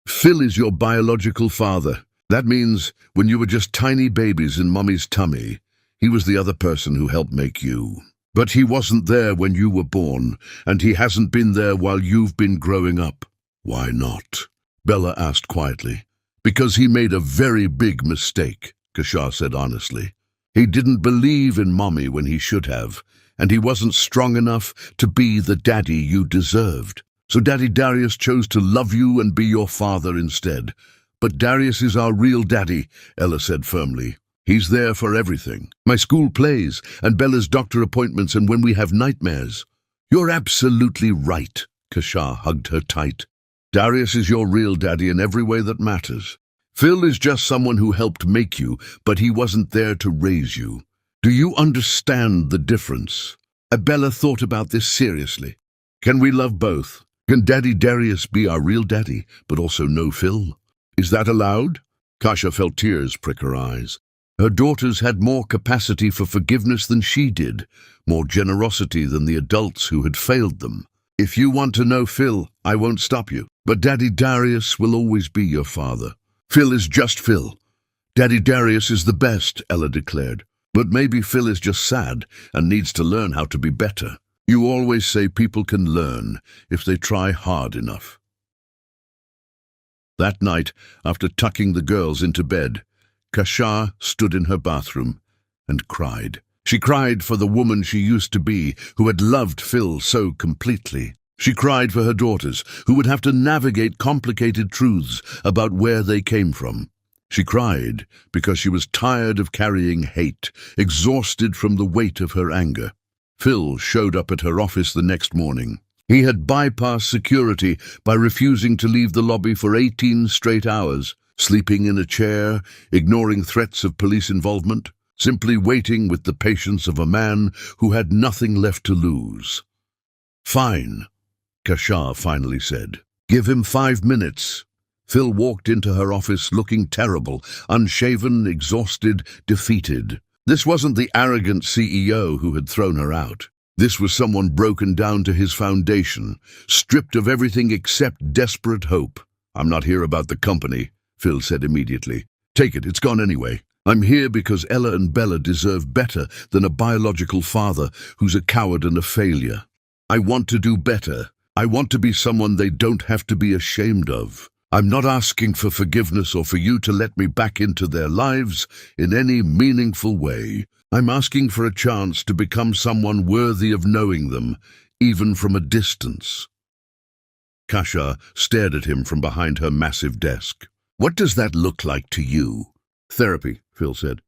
[SPEAKER 1] "Phil is your biological father. That means when you were just tiny babies in Mommy's tummy, he was the other person who helped make you. But he wasn't there when you were born, and he hasn't been there while you've been growing up." "Why not?" Bella asked quietly. "Because he made a very big mistake," Kashar said honestly. "He didn't believe in Mommy when he should have, and he wasn't strong enough to be the daddy you deserved. So Daddy Darius chose to love you and be your father instead. But Darius is our real daddy," Ella said firmly. "He's there for everything. My school plays, and Bella's doctor appointments, and when we have nightmares." "You're absolutely right," Kashar hugged her tight. "Darius is your real daddy in every way that matters. Phil is just someone who helped make you, but he wasn't there to raise you. Do you understand the difference?" Bella thought about this seriously. "Can we love both? Can Daddy Darius be our real daddy, but also know Phil? Is that allowed?" Kasha felt tears prick her eyes. Her daughters had more capacity for forgiveness than she did, more generosity than the adults who had failed them. "If you want to know Phil, I won't stop you. But Daddy Darius will always be your father. Phil is just Phil. Daddy Darius is the best," Ella declared. "But maybe Phil is just sad and needs to learn how to be better. You always say people can learn if they try hard enough." That night, after tucking the girls into bed, Kashar stood in her bathroom and cried. She cried for the woman she used to be, who had loved Phil so completely. She cried for her daughters, who would have to navigate complicated truths about where they came from. She cried because she was tired of carrying hate, exhausted from the weight of her anger. Phil showed up at her office the next morning. He had bypassed security by refusing to leave the lobby for 18 straight hours, sleeping in a chair, ignoring threats of police involvement. simply waiting with the patience of a man who had nothing left to lose. "Fine," Kashar finally said. "Give him 5 minutes." Phil walked into her office looking terrible, unshaven, exhausted, defeated. This wasn't the arrogant CEO who had thrown her out. This was someone broken down to his foundation, stripped of everything except desperate hope. "I'm not here about the company," Phil said immediately. "Take it, it's gone anyway. I'm here because Ella and Bella deserve better than a biological father who's a coward and a failure. I want to do better. I want to be someone they don't have to be ashamed of. I'm not asking for forgiveness or for you to let me back into their lives in any meaningful way. I'm asking for a chance to become someone worthy of knowing them, even from a distance." Kasha stared at him from behind her massive desk. "What does that look like to you?" "Therapy," Phil said.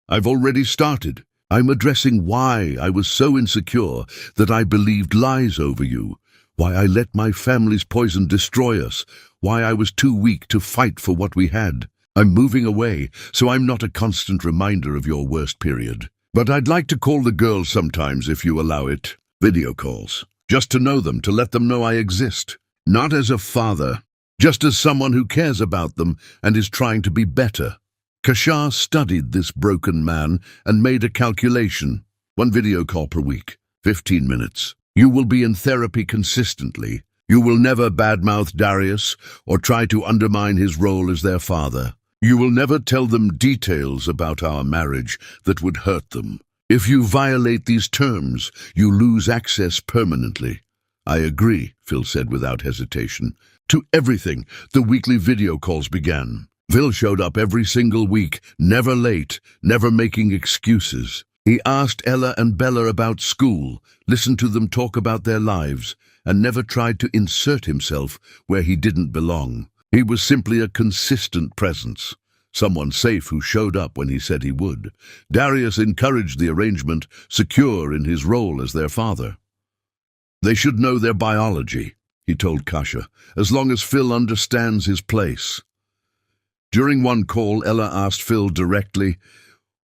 [SPEAKER 1] "I've already started. I'm addressing why I was so insecure that I believed lies over you, why I let my family's poison destroy us, why I was too weak to fight for what we had. I'm moving away, so I'm not a constant reminder of your worst period. But I'd like to call the girls sometimes if you allow it. Video calls. Just to know them, to let them know I exist. Not as a father, just as someone who cares about them and is trying to be better." Kashar studied this broken man and made a calculation. 1 video call per week, 15 minutes. You will be in therapy consistently. You will never badmouth Darius or try to undermine his role as their father. You will never tell them details about our marriage that would hurt them. If you violate these terms, you lose access permanently. "I agree," Phil said without hesitation. To everything, the weekly video calls began. Phil showed up every single week, never late, never making excuses. He asked Ella and Bella about school, listened to them talk about their lives, and never tried to insert himself where he didn't belong. He was simply a consistent presence, someone safe who showed up when he said he would. Darius encouraged the arrangement, secure in his role as their father. "They should know their biology," he told Kasha, "as long as Phil understands his place." During one call, Ella asked Phil directly,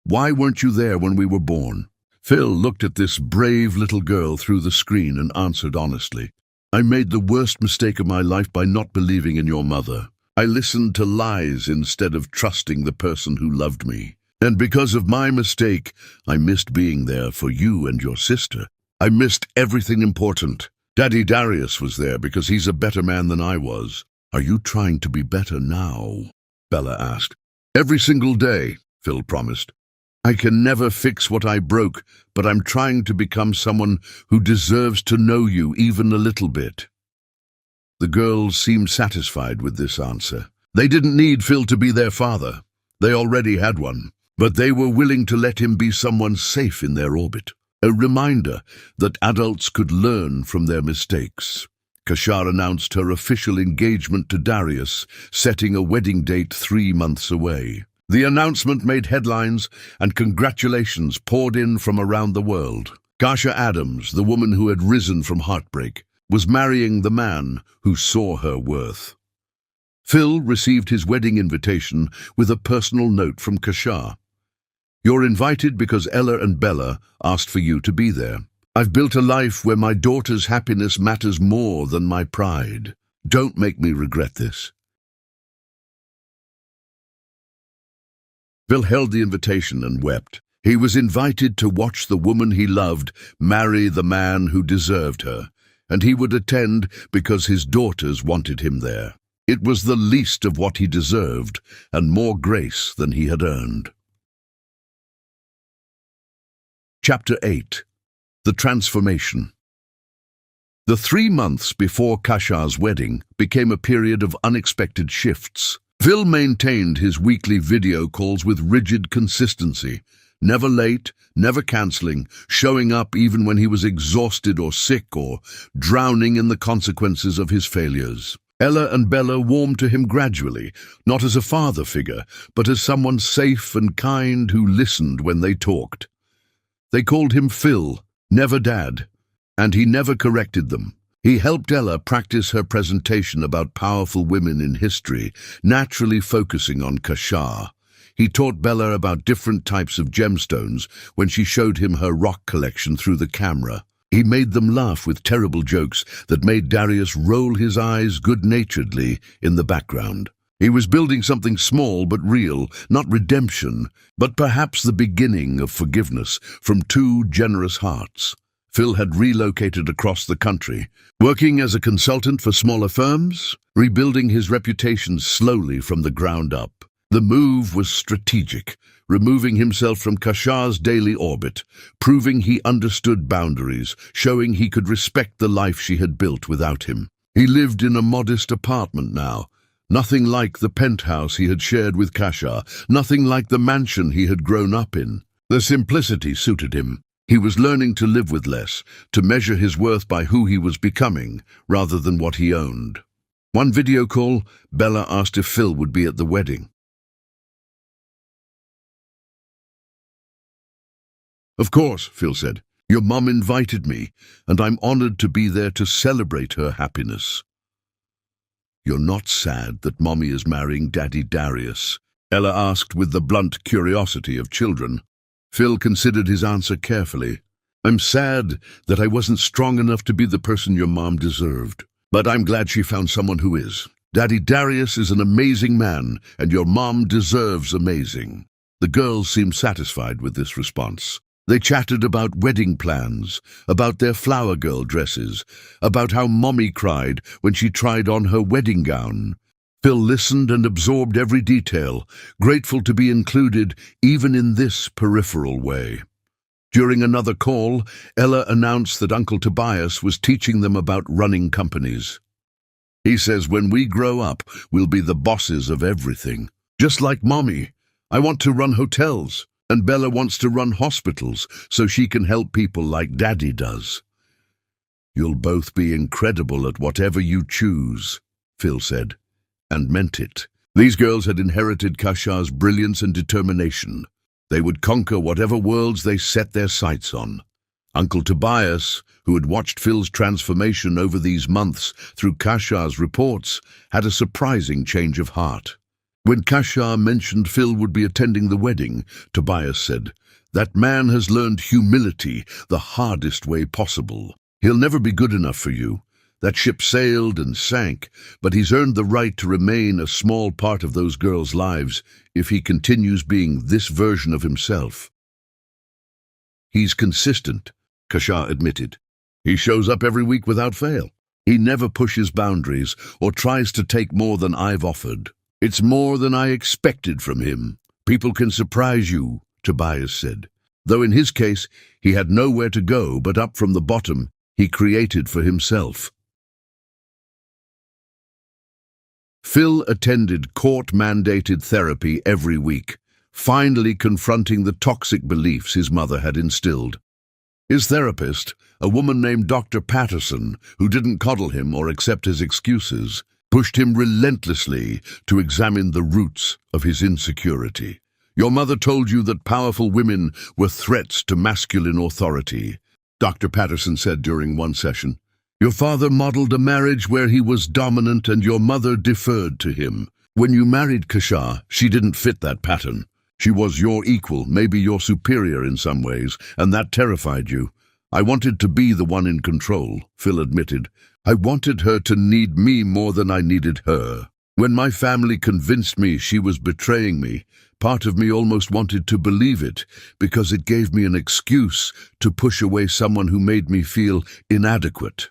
[SPEAKER 1] "Why weren't you there when we were born?" Phil looked at this brave little girl through the screen and answered honestly, "I made the worst mistake of my life by not believing in your mother. I listened to lies instead of trusting the person who loved me. And because of my mistake, I missed being there for you and your sister. I missed everything important. Daddy Darius was there because he's a better man than I was." "Are you trying to be better now?" Bella asked. "Every single day," Phil promised. "I can never fix what I broke, but I'm trying to become someone who deserves to know you even a little bit." The girls seemed satisfied with this answer. They didn't need Phil to be their father. They already had one. But they were willing to let him be someone safe in their orbit. A reminder that adults could learn from their mistakes. Kashar announced her official engagement to Darius, setting a wedding date 3 months away. The announcement made headlines, and congratulations poured in from around the world. Kasha Adams, the woman who had risen from heartbreak, was marrying the man who saw her worth. Phil received his wedding invitation with a personal note from Kashar. "You're invited because Ella and Bella asked for you to be there. I've built a life where my daughter's happiness matters more than my pride. Don't make me regret this." Phil held the invitation and wept. He was invited to watch the woman he loved marry the man who deserved her, and he would attend because his daughters wanted him there. It was the least of what he deserved, and more grace than he had earned. Chapter 8. The Transformation. The 3 months before Kashar's wedding became a period of unexpected shifts. Phil maintained his weekly video calls with rigid consistency, never late, never cancelling, showing up even when he was exhausted or sick or drowning in the consequences of his failures. Ella and Bella warmed to him gradually, not as a father figure, but as someone safe and kind who listened when they talked. They called him Phil, never Dad, and he never corrected them. He helped Ella practice her presentation about powerful women in history, naturally focusing on Kashar. He taught Bella about different types of gemstones when she showed him her rock collection through the camera. He made them laugh with terrible jokes that made Darius roll his eyes good-naturedly in the background. He was building something small but real, not redemption, but perhaps the beginning of forgiveness from two generous hearts. Phil had relocated across the country, working as a consultant for smaller firms, rebuilding his reputation slowly from the ground up. The move was strategic, removing himself from Kashar's daily orbit, proving he understood boundaries, showing he could respect the life she had built without him. He lived in a modest apartment now, nothing like the penthouse he had shared with Kashar, nothing like the mansion he had grown up in. The simplicity suited him. He was learning to live with less, to measure his worth by who he was becoming, rather than what he owned. One video call, Bella asked if Phil would be at the wedding. "Of course," Phil said. "Your mum invited me, and I'm honored to be there to celebrate her happiness." "You're not sad that Mommy is marrying Daddy Darius?" Ella asked with the blunt curiosity of children. Phil considered his answer carefully. "I'm sad that I wasn't strong enough to be the person your mom deserved. But I'm glad she found someone who is. Daddy Darius is an amazing man, and your mom deserves amazing." The girls seemed satisfied with this response. They chatted about wedding plans, about their flower girl dresses, about how Mommy cried when she tried on her wedding gown. Phil listened and absorbed every detail, grateful to be included even in this peripheral way. During another call, Ella announced that Uncle Tobias was teaching them about running companies. "He says when we grow up, we'll be the bosses of everything. Just like Mommy. I want to run hotels. And Bella wants to run hospitals so she can help people like Daddy does." "You'll both be incredible at whatever you choose," Phil said, and meant it. These girls had inherited Kashar's brilliance and determination. They would conquer whatever worlds they set their sights on. Uncle Tobias, who had watched Phil's transformation over these months through Kashar's reports, had a surprising change of heart. When Kashar mentioned Phil would be attending the wedding, Tobias said, "That man has learned humility the hardest way possible. He'll never be good enough for you. That ship sailed and sank, but he's earned the right to remain a small part of those girls' lives if he continues being this version of himself." "He's consistent," Kashar admitted. "He shows up every week without fail. He never pushes boundaries or tries to take more than I've offered. It's more than I expected from him. People can surprise you," Tobias said. Though in his case, he had nowhere to go but up from the bottom he created for himself. Phil attended court-mandated therapy every week, finally confronting the toxic beliefs his mother had instilled. His therapist, a woman named Dr. Patterson, who didn't coddle him or accept his excuses, pushed him relentlessly to examine the roots of his insecurity. "Your mother told you that powerful women were threats to masculine authority," Dr. Patterson said during one session. "Your father modeled a marriage where he was dominant and your mother deferred to him. When you married Kashar, she didn't fit that pattern. She was your equal, maybe your superior in some ways, and that terrified you. I wanted to be the one in control," Phil admitted. "I wanted her to need me more than I needed her. When my family convinced me she was betraying me, part of me almost wanted to believe it because it gave me an excuse to push away someone who made me feel inadequate."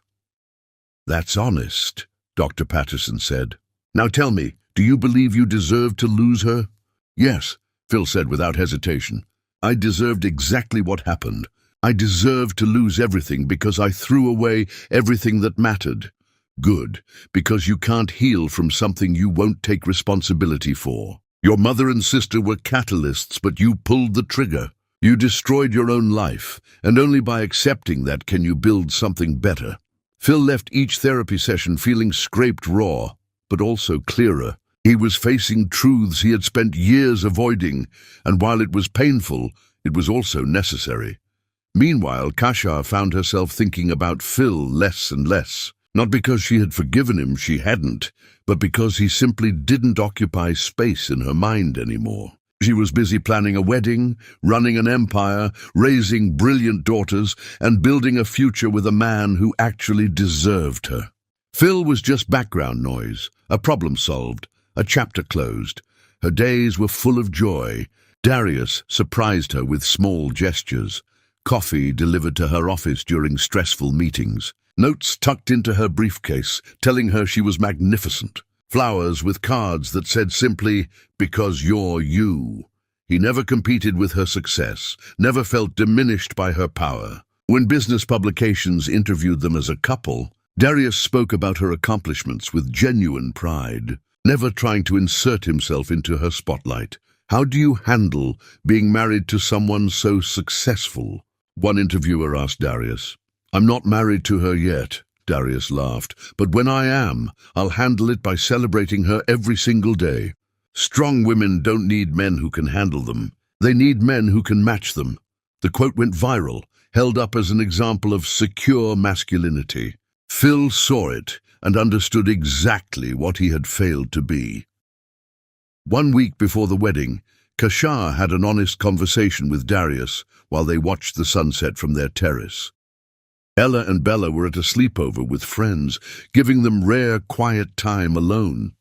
[SPEAKER 1] "That's honest," Dr. Patterson said. "Now tell me, do you believe you deserved to lose her?" "Yes," Phil said without hesitation. "I deserved exactly what happened. I deserved to lose everything because I threw away everything that mattered. Good, because you can't heal from something you won't take responsibility for. Your mother and sister were catalysts, but you pulled the trigger. You destroyed your own life, and only by accepting that can you build something better." Phil left each therapy session feeling scraped raw, but also clearer. He was facing truths he had spent years avoiding, and while it was painful, it was also necessary. Meanwhile, Kashar found herself thinking about Phil less and less. Not because she had forgiven him, she hadn't, but because he simply didn't occupy space in her mind anymore. She was busy planning a wedding, running an empire, raising brilliant daughters, and building a future with a man who actually deserved her. Phil was just background noise, a problem solved, a chapter closed. Her days were full of joy. Darius surprised her with small gestures. Coffee delivered to her office during stressful meetings. Notes tucked into her briefcase, telling her she was magnificent. Flowers with cards that said simply, "Because you're you." He never competed with her success, never felt diminished by her power. When business publications interviewed them as a couple, Darius spoke about her accomplishments with genuine pride, never trying to insert himself into her spotlight. "How do you handle being married to someone so successful?" one interviewer asked Darius. "I'm not married to her yet," Darius laughed, "but when I am, I'll handle it by celebrating her every single day." Strong women don't need men who can handle them. They need men who can match them. The quote went viral, held up as an example of secure masculinity. Phil saw it and understood exactly what he had failed to be. 1 week before the wedding, Kashar had an honest conversation with Darius while they watched the sunset from their terrace. Ella and Bella were at a sleepover with friends, giving them rare, quiet time alone.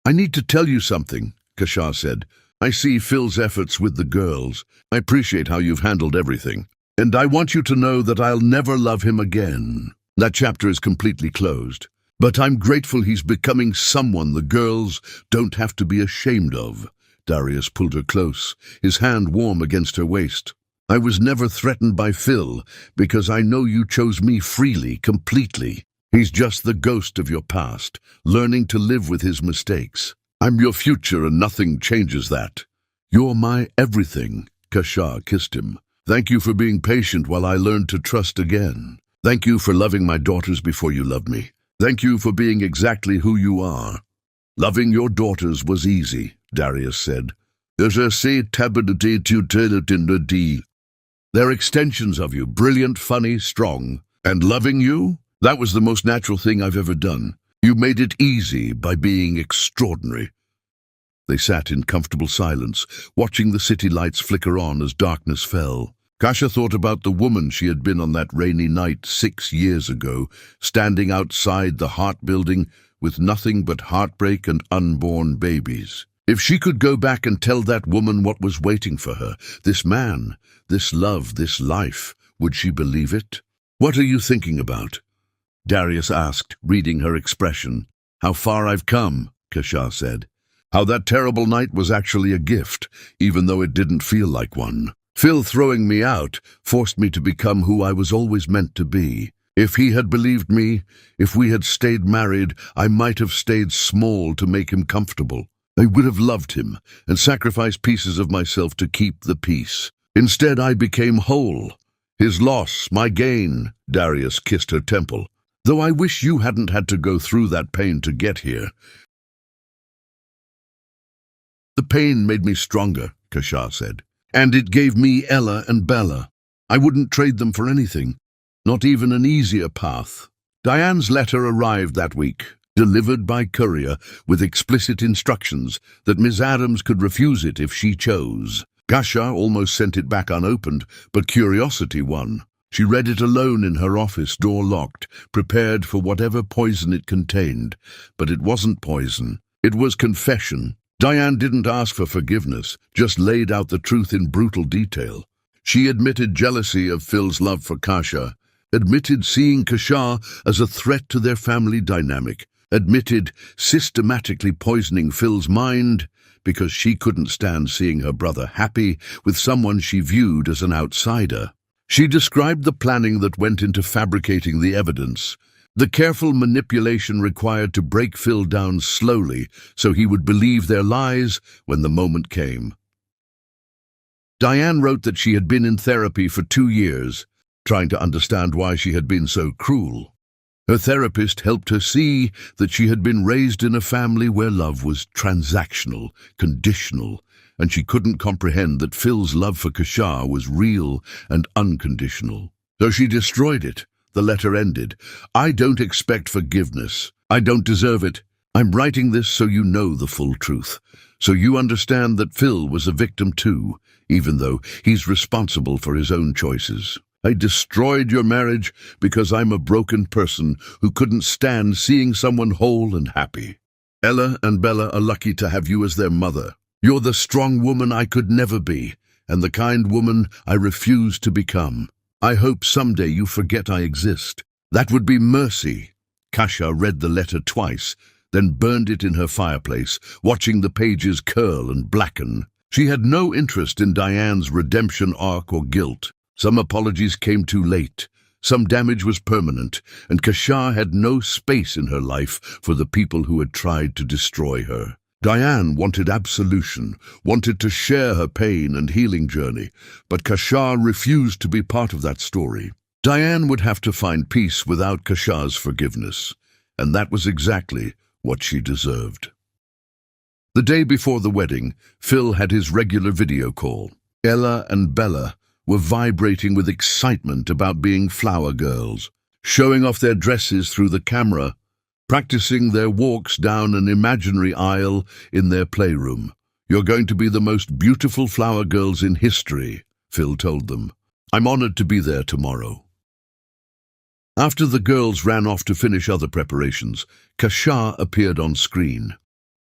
[SPEAKER 1] "I need to tell you something," Kashar said. "I see Phil's efforts with the girls. I appreciate how you've handled everything. And I want you to know that I'll never love him again. That chapter is completely closed. But I'm grateful he's becoming someone the girls don't have to be ashamed of." Darius pulled her close, his hand warm against her waist. "I was never threatened by Phil because I know you chose me freely, completely. He's just the ghost of your past, learning to live with his mistakes. I'm your future and nothing changes that. You're my everything." Kashar kissed him. "Thank you for being patient while I learned to trust again. Thank you for loving my daughters before you loved me. Thank you for being exactly who you are." "Loving your daughters was easy," Darius said. "There's a stability to it. They're extensions of you, brilliant, funny, strong. And loving you? That was the most natural thing I've ever done. You made it easy by being extraordinary." They sat in comfortable silence, watching the city lights flicker on as darkness fell. Kasha thought about the woman she had been on that rainy night 6 years ago, standing outside the Heart building with nothing but heartbreak and unborn babies. If she could go back and tell that woman what was waiting for her, this man, this love, this life, would she believe it? "What are you thinking about?" Darius asked, reading her expression. "How far I've come," Kashar said. "How that terrible night was actually a gift, even though it didn't feel like one. Phil throwing me out forced me to become who I was always meant to be. If he had believed me, if we had stayed married, I might have stayed small to make him comfortable. I would have loved him and sacrificed pieces of myself to keep the peace. Instead, I became whole. His loss, my gain." Darius kissed her temple. "Though I wish you hadn't had to go through that pain to get here." "The pain made me stronger," Kashar said. "And it gave me Ella and Bella. I wouldn't trade them for anything, not even an easier path." Diane's letter arrived that week, delivered by courier with explicit instructions that Miss Adams could refuse it if she chose. Kashar almost sent it back unopened, but curiosity won. She read it alone in her office, door locked, prepared for whatever poison it contained. But it wasn't poison. It was confession. Diane didn't ask for forgiveness, just laid out the truth in brutal detail. She admitted jealousy of Phil's love for Kasha, admitted seeing Kashar as a threat to their family dynamic, admitted systematically poisoning Phil's mind because she couldn't stand seeing her brother happy with someone she viewed as an outsider. She described the planning that went into fabricating the evidence, the careful manipulation required to break Phil down slowly so he would believe their lies when the moment came. Diane wrote that she had been in therapy for 2 years, trying to understand why she had been so cruel. Her therapist helped her see that she had been raised in a family where love was transactional, conditional, and she couldn't comprehend that Phil's love for Kashar was real and unconditional. So she destroyed it. The letter ended. "I don't expect forgiveness. I don't deserve it. I'm writing this so you know the full truth, so you understand that Phil was a victim too, even though he's responsible for his own choices. I destroyed your marriage because I'm a broken person who couldn't stand seeing someone whole and happy. Ella and Bella are lucky to have you as their mother. You're the strong woman I could never be, and the kind woman I refuse to become. I hope someday you forget I exist. That would be mercy. Kasia read the letter twice, then burned it in her fireplace, watching the pages curl and blacken. She had no interest in Diane's redemption arc or guilt. Some apologies came too late. Some damage was permanent, and Kasia had no space in her life for the people who had tried to destroy her. Diane wanted absolution, wanted to share her pain and healing journey, but Kasia refused to be part of that story. Diane would have to find peace without Kasia's forgiveness, and that was exactly what she deserved. The day before the wedding, Phil had his regular video call. Ella and Bella were vibrating with excitement about being flower girls, showing off their dresses through the camera, practicing their walks down an imaginary aisle in their playroom. You're going to be the most beautiful flower girls in history, Phil told them. I'm honored to be there tomorrow. After the girls ran off to finish other preparations, Kasia appeared on screen.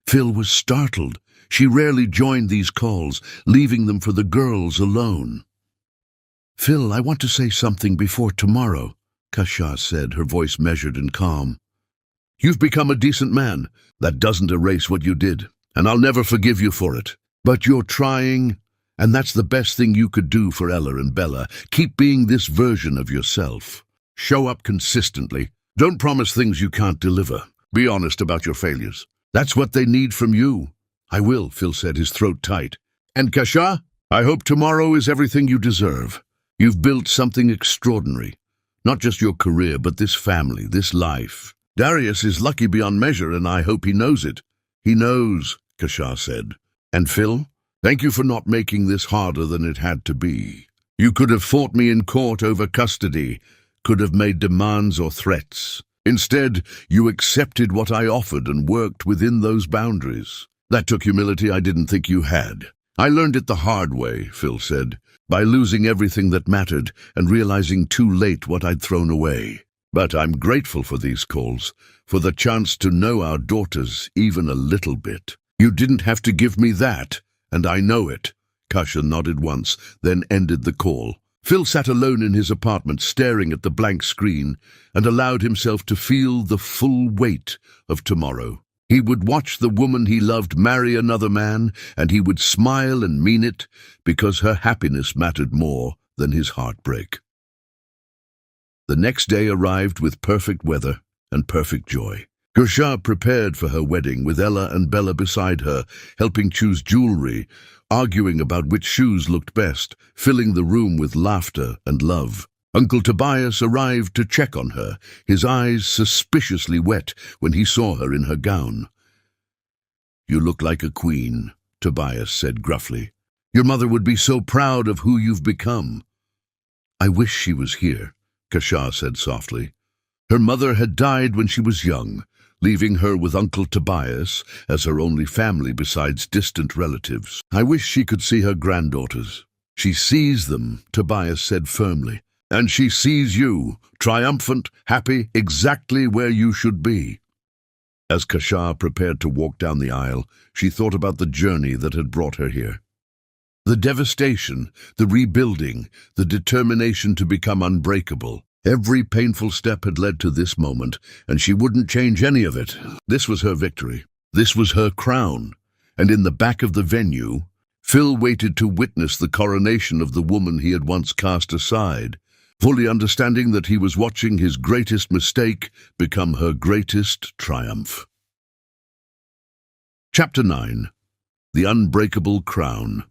[SPEAKER 1] Phil was startled. She rarely joined these calls, leaving them for the girls alone. Phil, I want to say something before tomorrow, Kasia said, her voice measured and calm. You've become a decent man. That doesn't erase what you did, and I'll never forgive you for it. But you're trying, and that's the best thing you could do for Ella and Bella. Keep being this version of yourself. Show up consistently. Don't promise things you can't deliver. Be honest about your failures. That's what they need from you. I will, Phil said, his throat tight. And Kasia, I hope tomorrow is everything you deserve. You've built something extraordinary. Not just your career, but this family, this life. Darius is lucky beyond measure, and I hope he knows it. He knows, Kasia said. And Phil, thank you for not making this harder than it had to be. You could have fought me in court over custody, could have made demands or threats. Instead, you accepted what I offered and worked within those boundaries. That took humility I didn't think you had. I learned it the hard way, Phil said, by losing everything that mattered and realizing too late what I'd thrown away. But I'm grateful for these calls, for the chance to know our daughters even a little bit. You didn't have to give me that, and I know it. Kasia nodded once, then ended the call. Phil sat alone in his apartment, staring at the blank screen, and allowed himself to feel the full weight of tomorrow. He would watch the woman he loved marry another man, and he would smile and mean it, because her happiness mattered more than his heartbreak. The next day arrived with perfect weather and perfect joy. Kasia prepared for her wedding with Ella and Bella beside her, helping choose jewelry, arguing about which shoes looked best, filling the room with laughter and love. Uncle Tobias arrived to check on her, his eyes suspiciously wet when he saw her in her gown. You look like a queen, Tobias said gruffly. Your mother would be so proud of who you've become. I wish she was here, Kasia said softly. Her mother had died when she was young, leaving her with Uncle Tobias as her only family besides distant relatives. I wish she could see her granddaughters. She sees them, Tobias said firmly. And she sees you, triumphant, happy, exactly where you should be. As Kasia prepared to walk down the aisle, she thought about the journey that had brought her here. The devastation, the rebuilding, the determination to become unbreakable. Every painful step had led to this moment, and she wouldn't change any of it. This was her victory. This was her crown. And in the back of the venue, Phil waited to witness the coronation of the woman he had once cast aside, fully understanding that he was watching his greatest mistake become her greatest triumph. Chapter 9. The Unbreakable Crown.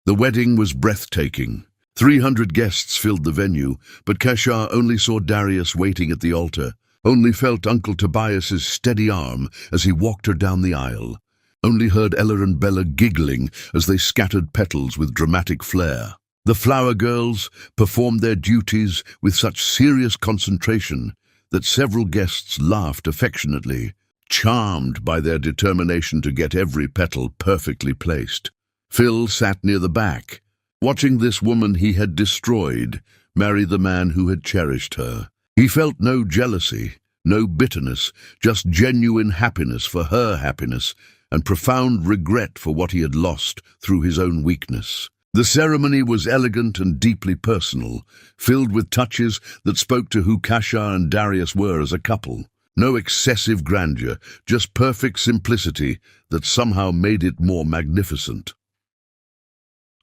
[SPEAKER 1] The wedding was breathtaking. 300 guests filled the venue, but Kasia only saw Darius waiting at the altar, only felt Uncle Tobias's steady arm as he walked her down the aisle, only heard Ella and Bella giggling as they scattered petals with dramatic flair. The flower girls performed their duties with such serious concentration that several guests laughed affectionately, charmed by their determination to get every petal perfectly placed. Phil sat near the back, watching this woman he had destroyed marry the man who had cherished her. He felt no jealousy, no bitterness, just genuine happiness for her happiness and profound regret for what he had lost through his own weakness. The ceremony was elegant and deeply personal, filled with touches that spoke to who Kasha and Darius were as a couple. No excessive grandeur, just perfect simplicity that somehow made it more magnificent.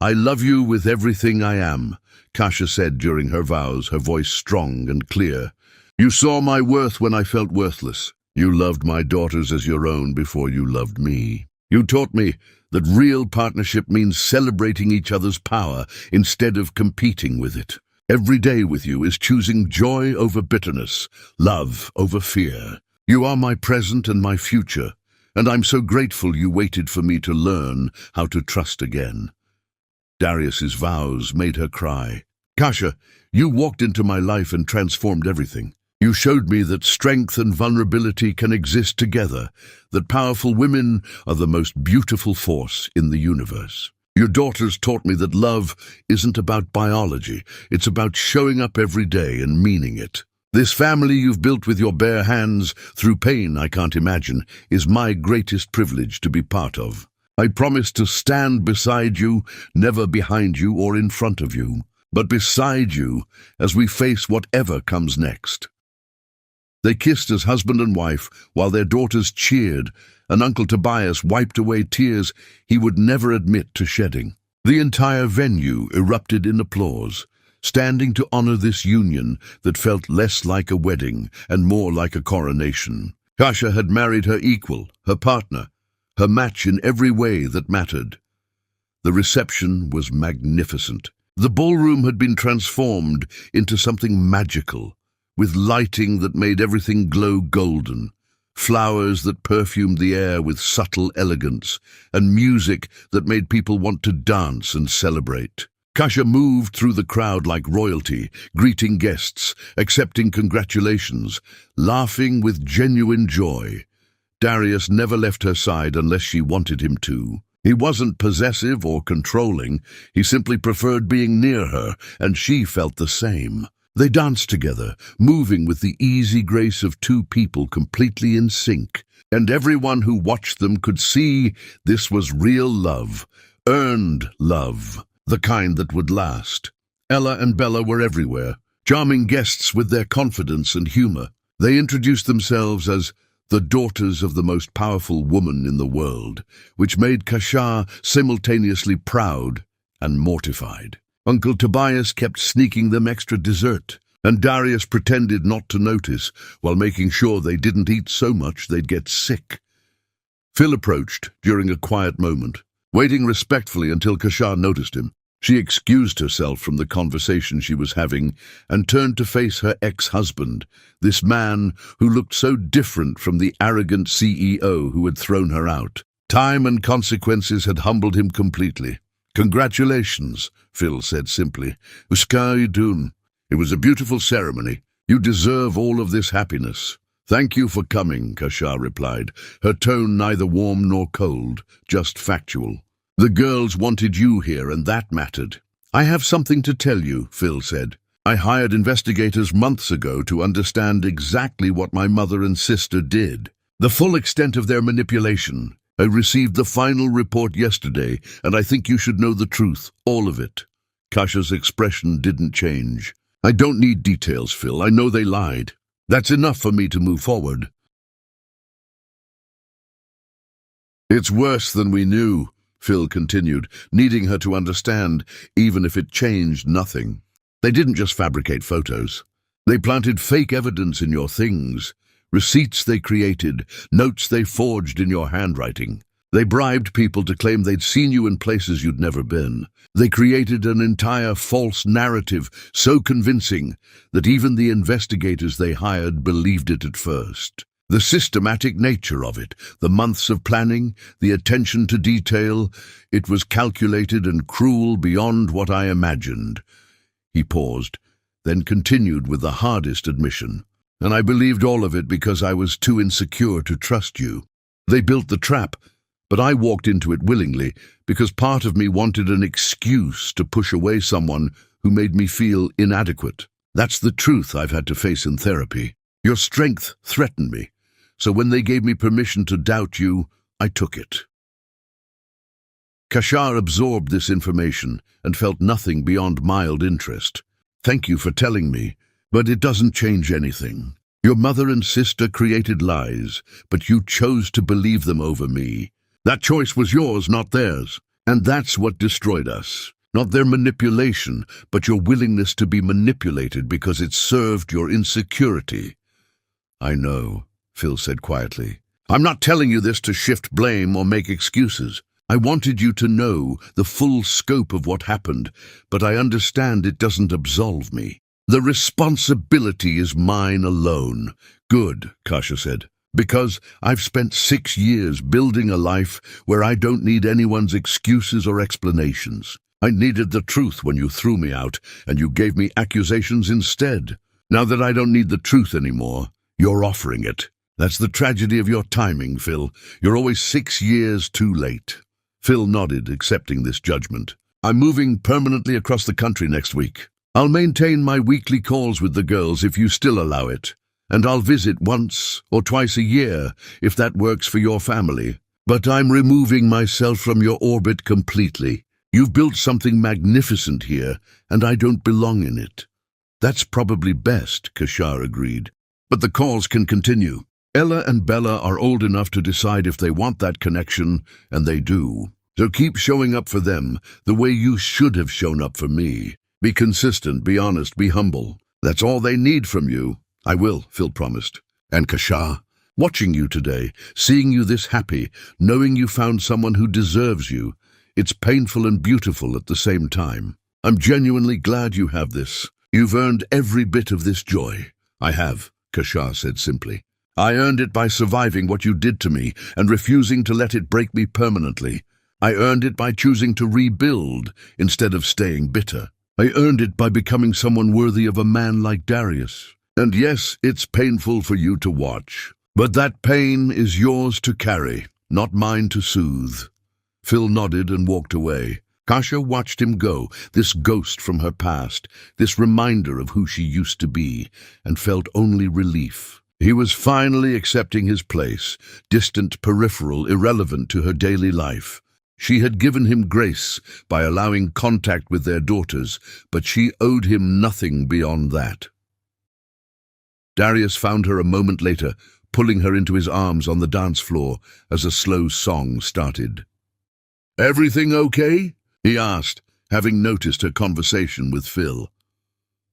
[SPEAKER 1] "I love you with everything I am," Kasha said during her vows, her voice strong and clear. "You saw my worth when I felt worthless. You loved my daughters as your own before you loved me. You taught me that real partnership means celebrating each other's power instead of competing with it. Every day with you is choosing joy over bitterness, love over fear. You are my present and my future, and I'm so grateful you waited for me to learn how to trust again." Darius's vows made her cry. "Kasha, you walked into my life and transformed everything. You showed me that strength and vulnerability can exist together, that powerful women are the most beautiful force in the universe. Your daughters taught me that love isn't about biology, it's about showing up every day and meaning it. This family you've built with your bare hands, through pain I can't imagine, is my greatest privilege to be part of. I promise to stand beside you, never behind you or in front of you, but beside you as we face whatever comes next." They kissed as husband and wife while their daughters cheered, and Uncle Tobias wiped away tears he would never admit to shedding. The entire venue erupted in applause, standing to honor this union that felt less like a wedding and more like a coronation. Kasha had married her equal, her partner, her match in every way that mattered. The reception was magnificent. The ballroom had been transformed into something magical, with lighting that made everything glow golden, flowers that perfumed the air with subtle elegance, and music that made people want to dance and celebrate. Kasha moved through the crowd like royalty, greeting guests, accepting congratulations, laughing with genuine joy. Darius never left her side unless she wanted him to. He wasn't possessive or controlling, he simply preferred being near her, and she felt the same. They danced together, moving with the easy grace of two people completely in sync, and everyone who watched them could see this was real love, earned love, the kind that would last. Ella and Bella were everywhere, charming guests with their confidence and humor. They introduced themselves as the daughters of the most powerful woman in the world, which made Kasha simultaneously proud and mortified. Uncle Tobias kept sneaking them extra dessert, and Darius pretended not to notice while making sure they didn't eat so much they'd get sick. Phil approached during a quiet moment, waiting respectfully until Kasha noticed him. She excused herself from the conversation she was having and turned to face her ex-husband, this man who looked so different from the arrogant CEO who had thrown her out. Time and consequences had humbled him completely. "Congratulations," Phil said simply. "Uska Idun. It was a beautiful ceremony. You deserve all of this happiness." "Thank you for coming," Kasha replied, her tone neither warm nor cold, just factual. "The girls wanted you here, and that mattered." "I have something to tell you," Phil said. "I hired investigators months ago to understand exactly what my mother and sister did. The full extent of their manipulation. I received the final report yesterday, and I think you should know the truth, all of it." Kasha's expression didn't change. "I don't need details, Phil. I know they lied. That's enough for me to move forward." "It's worse than we knew," Phil continued, needing her to understand, even if it changed nothing. "They didn't just fabricate photos. They planted fake evidence in your things. Receipts they created, notes they forged in your handwriting. They bribed people to claim they'd seen you in places you'd never been. They created an entire false narrative so convincing that even the investigators they hired believed it at first. The systematic nature of it, the months of planning, the attention to detail, it was calculated and cruel beyond what I imagined." He paused, then continued with the hardest admission. And I believed all of it because I was too insecure to trust you. They built the trap, but I walked into it willingly because part of me wanted an excuse to push away someone who made me feel inadequate. That's the truth I've had to face in therapy. Your strength threatened me, so when they gave me permission to doubt you, I took it. Kashar absorbed this information and felt nothing beyond mild interest. Thank you for telling me, but it doesn't change anything. Your mother and sister created lies, but you chose to believe them over me. That choice was yours, not theirs. And that's what destroyed us. Not their manipulation, but your willingness to be manipulated because it served your insecurity. I know, Phil said quietly. I'm not telling you this to shift blame or make excuses. I wanted you to know the full scope of what happened, but I understand it doesn't absolve me. The responsibility is mine alone. Good, Kasha said, because I've spent 6 years building a life where I don't need anyone's excuses or explanations. I needed the truth when you threw me out, and you gave me accusations instead. Now that I don't need the truth anymore, you're offering it. That's the tragedy of your timing, Phil. You're always 6 years too late. Phil nodded, accepting this judgment. I'm moving permanently across the country next week. I'll maintain my weekly calls with the girls if you still allow it, and I'll visit once or twice a year if that works for your family. But I'm removing myself from your orbit completely. You've built something magnificent here, and I don't belong in it. That's probably best, Kashar agreed. But the calls can continue. Ella and Bella are old enough to decide if they want that connection, and they do. So keep showing up for them the way you should have shown up for me. Be consistent, be honest, be humble. That's all they need from you. I will, Phil promised. And Kashar, watching you today, seeing you this happy, knowing you found someone who deserves you, it's painful and beautiful at the same time. I'm genuinely glad you have this. You've earned every bit of this joy. I have, Kashar said simply. I earned it by surviving what you did to me and refusing to let it break me permanently. I earned it by choosing to rebuild instead of staying bitter. I earned it by becoming someone worthy of a man like Darius. And yes, it's painful for you to watch. But that pain is yours to carry, not mine to soothe. Phil nodded and walked away. Kasha watched him go, this ghost from her past, this reminder of who she used to be, and felt only relief. He was finally accepting his place, distant, peripheral, irrelevant to her daily life. She had given him grace by allowing contact with their daughters, but she owed him nothing beyond that. Darius found her a moment later, pulling her into his arms on the dance floor as a slow song started. "Everything okay?" he asked, having noticed her conversation with Phil.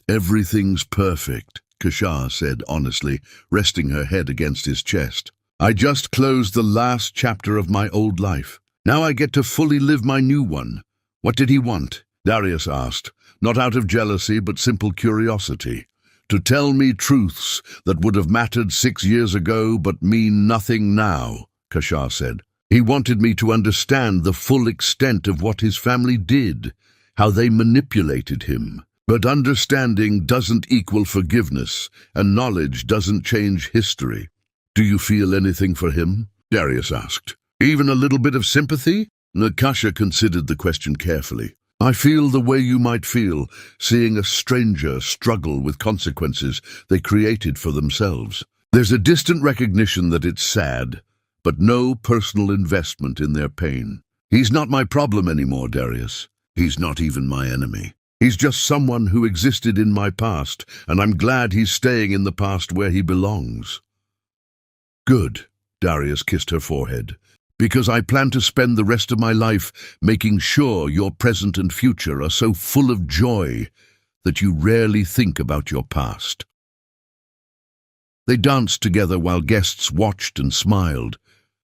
[SPEAKER 1] "Everything's perfect," Kashar said honestly, resting her head against his chest. "I just closed the last chapter of my old life. Now I get to fully live my new one." "What did he want?" Darius asked, not out of jealousy but simple curiosity. "To tell me truths that would have mattered 6 years ago but mean nothing now," Kashar said. "He wanted me to understand the full extent of what his family did, how they manipulated him. But understanding doesn't equal forgiveness, and knowledge doesn't change history." "Do you feel anything for him?" Darius asked. "Even a little bit of sympathy?" Nakasha considered the question carefully. "I feel the way you might feel, seeing a stranger struggle with consequences they created for themselves. There's a distant recognition that it's sad, but no personal investment in their pain. He's not my problem anymore, Darius. He's not even my enemy. He's just someone who existed in my past, and I'm glad he's staying in the past where he belongs." "Good," Darius kissed her forehead, "because I plan to spend the rest of my life making sure your present and future are so full of joy that you rarely think about your past." They danced together while guests watched and smiled,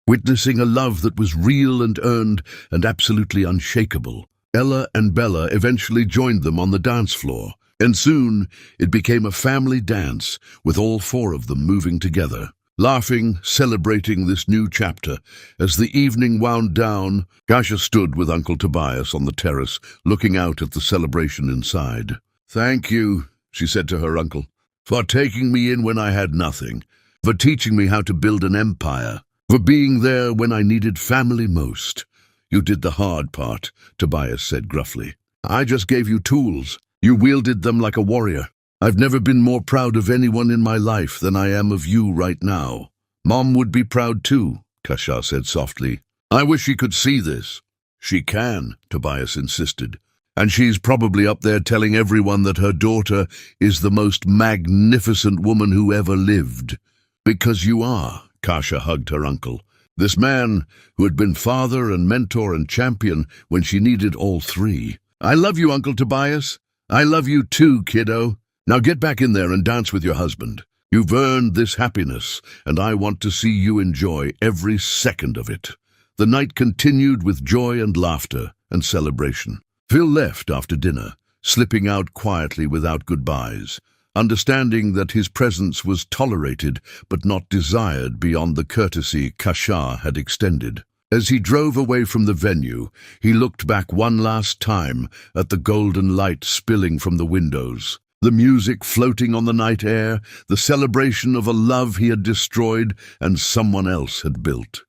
[SPEAKER 1] witnessing a love that was real and earned and absolutely unshakable. Ella and Bella eventually joined them on the dance floor, and soon it became a family dance with all 4 of them moving together. Laughing, celebrating this new chapter. As the evening wound down, Kasha stood with Uncle Tobias on the terrace, looking out at the celebration inside. "Thank you," she said to her uncle, for taking me in when I had nothing, for teaching me how to build an empire, for being there when I needed family most. You did the hard part, Tobias said gruffly. I just gave you tools. You wielded them like a warrior. I've never been more proud of anyone in my life than I am of you right now. Mom would be proud too, Kasha said softly. I wish she could see this. She can, Tobias insisted. And she's probably up there telling everyone that her daughter is the most magnificent woman who ever lived. Because you are, Kasha hugged her uncle. This man who had been father and mentor and champion when she needed all three. I love you, Uncle Tobias. I love you too, kiddo. Now get back in there and dance with your husband. You've earned this happiness, and I want to see you enjoy every second of it. The night continued with joy and laughter and celebration. Phil left after dinner, slipping out quietly without goodbyes, understanding that his presence was tolerated but not desired beyond the courtesy Kasha had extended. As he drove away from the venue, he looked back one last time at the golden light spilling from the windows, the music floating on the night air, the celebration of a love he had destroyed and someone else had built.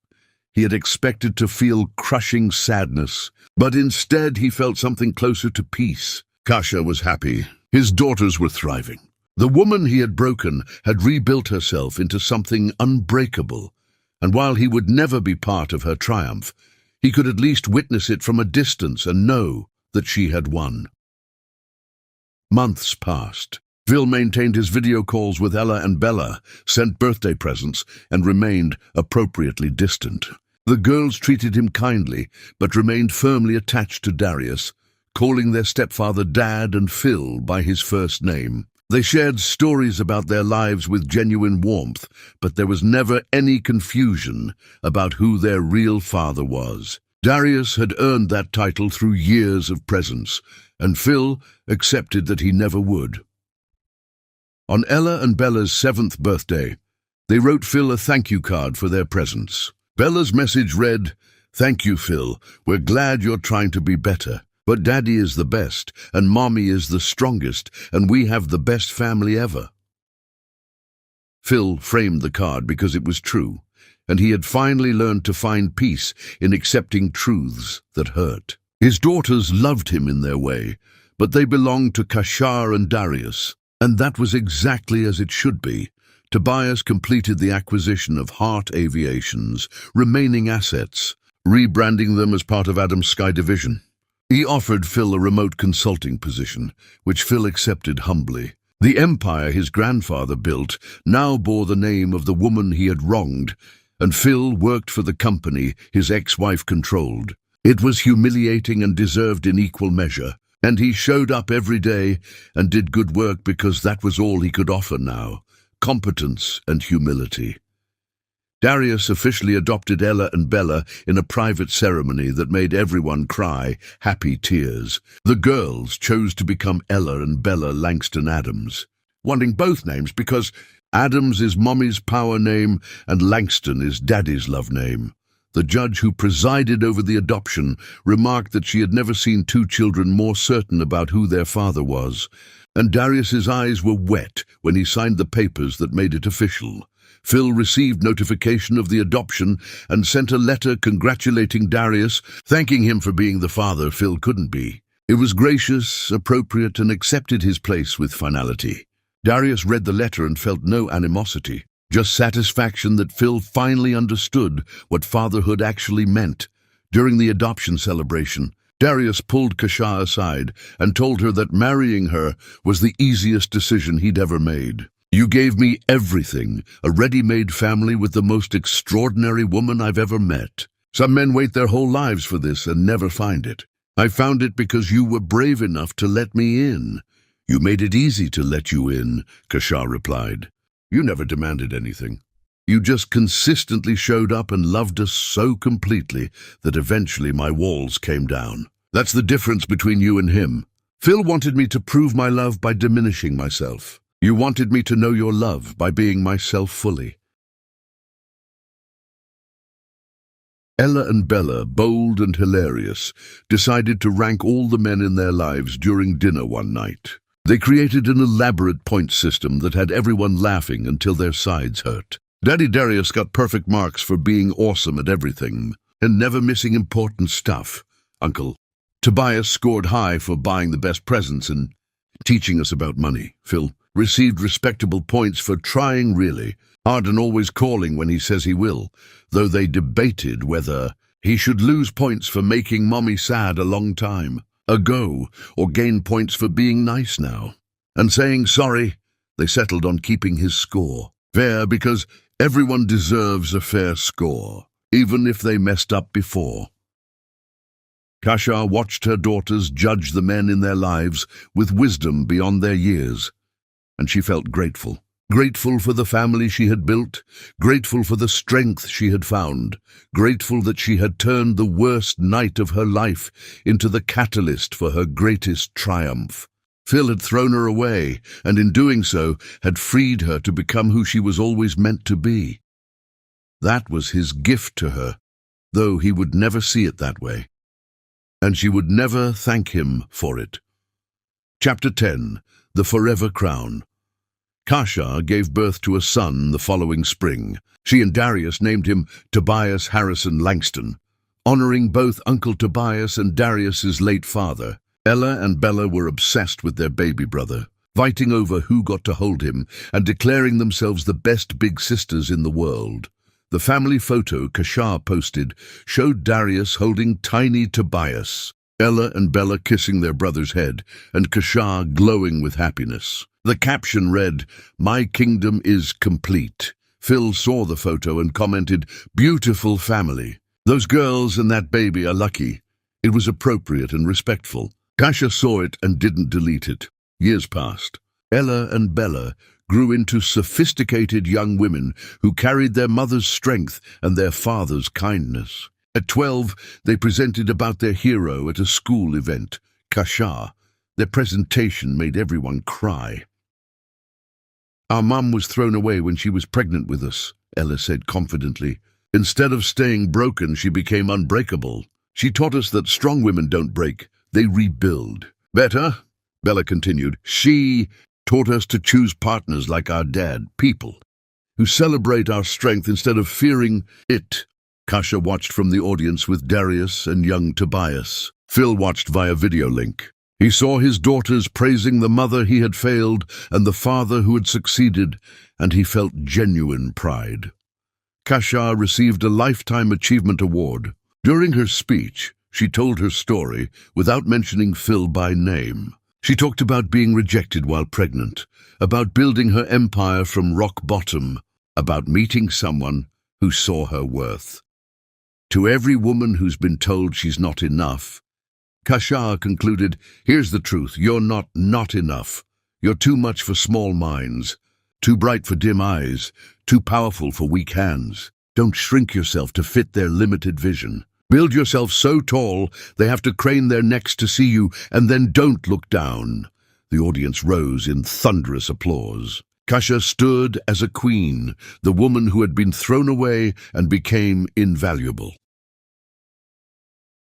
[SPEAKER 1] He had expected to feel crushing sadness, but instead he felt something closer to peace. Kasha was happy. His daughters were thriving. The woman he had broken had rebuilt herself into something unbreakable, and while he would never be part of her triumph, he could at least witness it from a distance and know that she had won. Months passed. Phil maintained his video calls with Ella and Bella, sent birthday presents, and remained appropriately distant. The girls treated him kindly, but remained firmly attached to Darius, calling their stepfather Dad and Phil by his first name. They shared stories about their lives with genuine warmth, but there was never any confusion about who their real father was. Darius had earned that title through years of presence, and Phil accepted that he never would. On Ella and Bella's 7th birthday, they wrote Phil a thank you card for their presents. Bella's message read, "Thank you, Phil. We're glad you're trying to be better. But Daddy is the best, and Mommy is the strongest, and we have the best family ever." Phil framed the card because it was true, and he had finally learned to find peace in accepting truths that hurt. His daughters loved him in their way, but they belonged to Kashar and Darius, and that was exactly as it should be. Tobias completed the acquisition of Heart Aviation's remaining assets, rebranding them as part of Adam's Sky Division. He offered Phil a remote consulting position, which Phil accepted humbly. The empire his grandfather built now bore the name of the woman he had wronged, and Phil worked for the company his ex-wife controlled. It was humiliating and deserved in equal measure, and he showed up every day and did good work because that was all he could offer now, competence and humility. Darius officially adopted Ella and Bella in a private ceremony that made everyone cry happy tears. The girls chose to become Ella and Bella Langston Adams, wanting both names because Adams is Mommy's power name and Langston is Daddy's love name. The judge who presided over the adoption remarked that she had never seen two children more certain about who their father was, and Darius's eyes were wet when he signed the papers that made it official. Phil received notification of the adoption and sent a letter congratulating Darius, thanking him for being the father Phil couldn't be. It was gracious, appropriate, and accepted his place with finality. Darius read the letter and felt no animosity, just satisfaction that Phil finally understood what fatherhood actually meant. During the adoption celebration, Darius pulled Kasha aside and told her that marrying her was the easiest decision he'd ever made. "You gave me everything, a ready-made family with the most extraordinary woman I've ever met. Some men wait their whole lives for this and never find it. I found it because you were brave enough to let me in." "You made it easy to let you in," Kasha replied. "You never demanded anything. You just consistently showed up and loved us so completely that eventually my walls came down. That's the difference between you and him. Phil wanted me to prove my love by diminishing myself. You wanted me to know your love by being myself fully." Ella and Bella, bold and hilarious, decided to rank all the men in their lives during dinner one night. They created an elaborate point system that had everyone laughing until their sides hurt. Daddy Darius got perfect marks for being awesome at everything and never missing important stuff. Uncle Tobias scored high for buying the best presents and teaching us about money. Phil received respectable points for trying really hard and always calling when he says he will, though they debated whether he should lose points for making Mommy sad a long time ago or gain points for being nice now. And saying sorry, they settled on keeping his score fair because everyone deserves a fair score, even if they messed up before. Kasha watched her daughters judge the men in their lives with wisdom beyond their years, and she felt grateful. Grateful for the family she had built, grateful for the strength she had found, grateful that she had turned the worst night of her life into the catalyst for her greatest triumph. Phil had thrown her away, and in doing so had freed her to become who she was always meant to be. That was his gift to her, though he would never see it that way. And she would never thank him for it. Chapter 10. The Forever Crown. Kasha gave birth to a son the following spring. She and Darius named him Tobias Harrison Langston, honoring both Uncle Tobias and Darius's late father. Ella and Bella were obsessed with their baby brother, fighting over who got to hold him and declaring themselves the best big sisters in the world. The family photo Kasha posted showed Darius holding tiny Tobias, Ella and Bella kissing their brother's head, and Kasha glowing with happiness. The caption read, "My kingdom is complete." Phil saw the photo and commented, "Beautiful family. Those girls and that baby are lucky." It was appropriate and respectful. Kasha saw it and didn't delete it. Years passed. Ella and Bella grew into sophisticated young women who carried their mother's strength and their father's kindness. At 12, they presented about their hero at a school event, Kasha. Their presentation made everyone cry. "Our mum was thrown away when she was pregnant with us," Ella said confidently. "Instead of staying broken, she became unbreakable. She taught us that strong women don't break, they rebuild." "Better," Bella continued, "she taught us to choose partners like our dad, people who celebrate our strength instead of fearing it." Kasha watched from the audience with Darius and young Tobias. Phil watched via video link. He saw his daughters praising the mother he had failed and the father who had succeeded, and he felt genuine pride. Kasha received a Lifetime Achievement Award. During her speech, she told her story without mentioning Phil by name. She talked about being rejected while pregnant, about building her empire from rock bottom, about meeting someone who saw her worth. To every woman who's been told she's not enough, Kasha concluded, "Here's the truth, you're not enough. You're too much for small minds, too bright for dim eyes, too powerful for weak hands. Don't shrink yourself to fit their limited vision. Build yourself so tall they have to crane their necks to see you, and then don't look down." The audience rose in thunderous applause. Kasha stood as a queen, the woman who had been thrown away and became invaluable.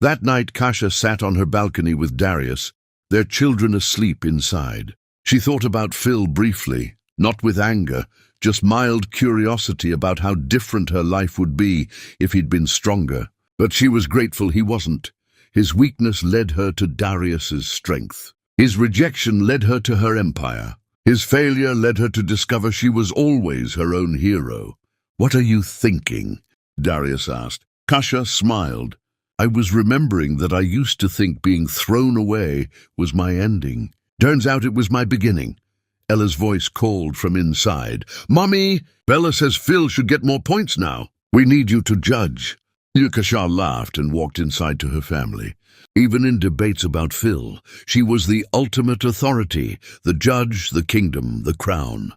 [SPEAKER 1] That night, Kasha sat on her balcony with Darius, their children asleep inside. She thought about Phil briefly, not with anger, just mild curiosity about how different her life would be if he'd been stronger. But she was grateful he wasn't. His weakness led her to Darius's strength. His rejection led her to her empire. His failure led her to discover she was always her own hero. "What are you thinking?" Darius asked. Kasha smiled. "I was remembering that I used to think being thrown away was my ending. Turns out it was my beginning." Ella's voice called from inside. "Mommy, Bella says Phil should get more points now. We need you to judge." Kasha laughed and walked inside to her family. Even in debates about Phil, she was the ultimate authority, the judge, the kingdom, the crown.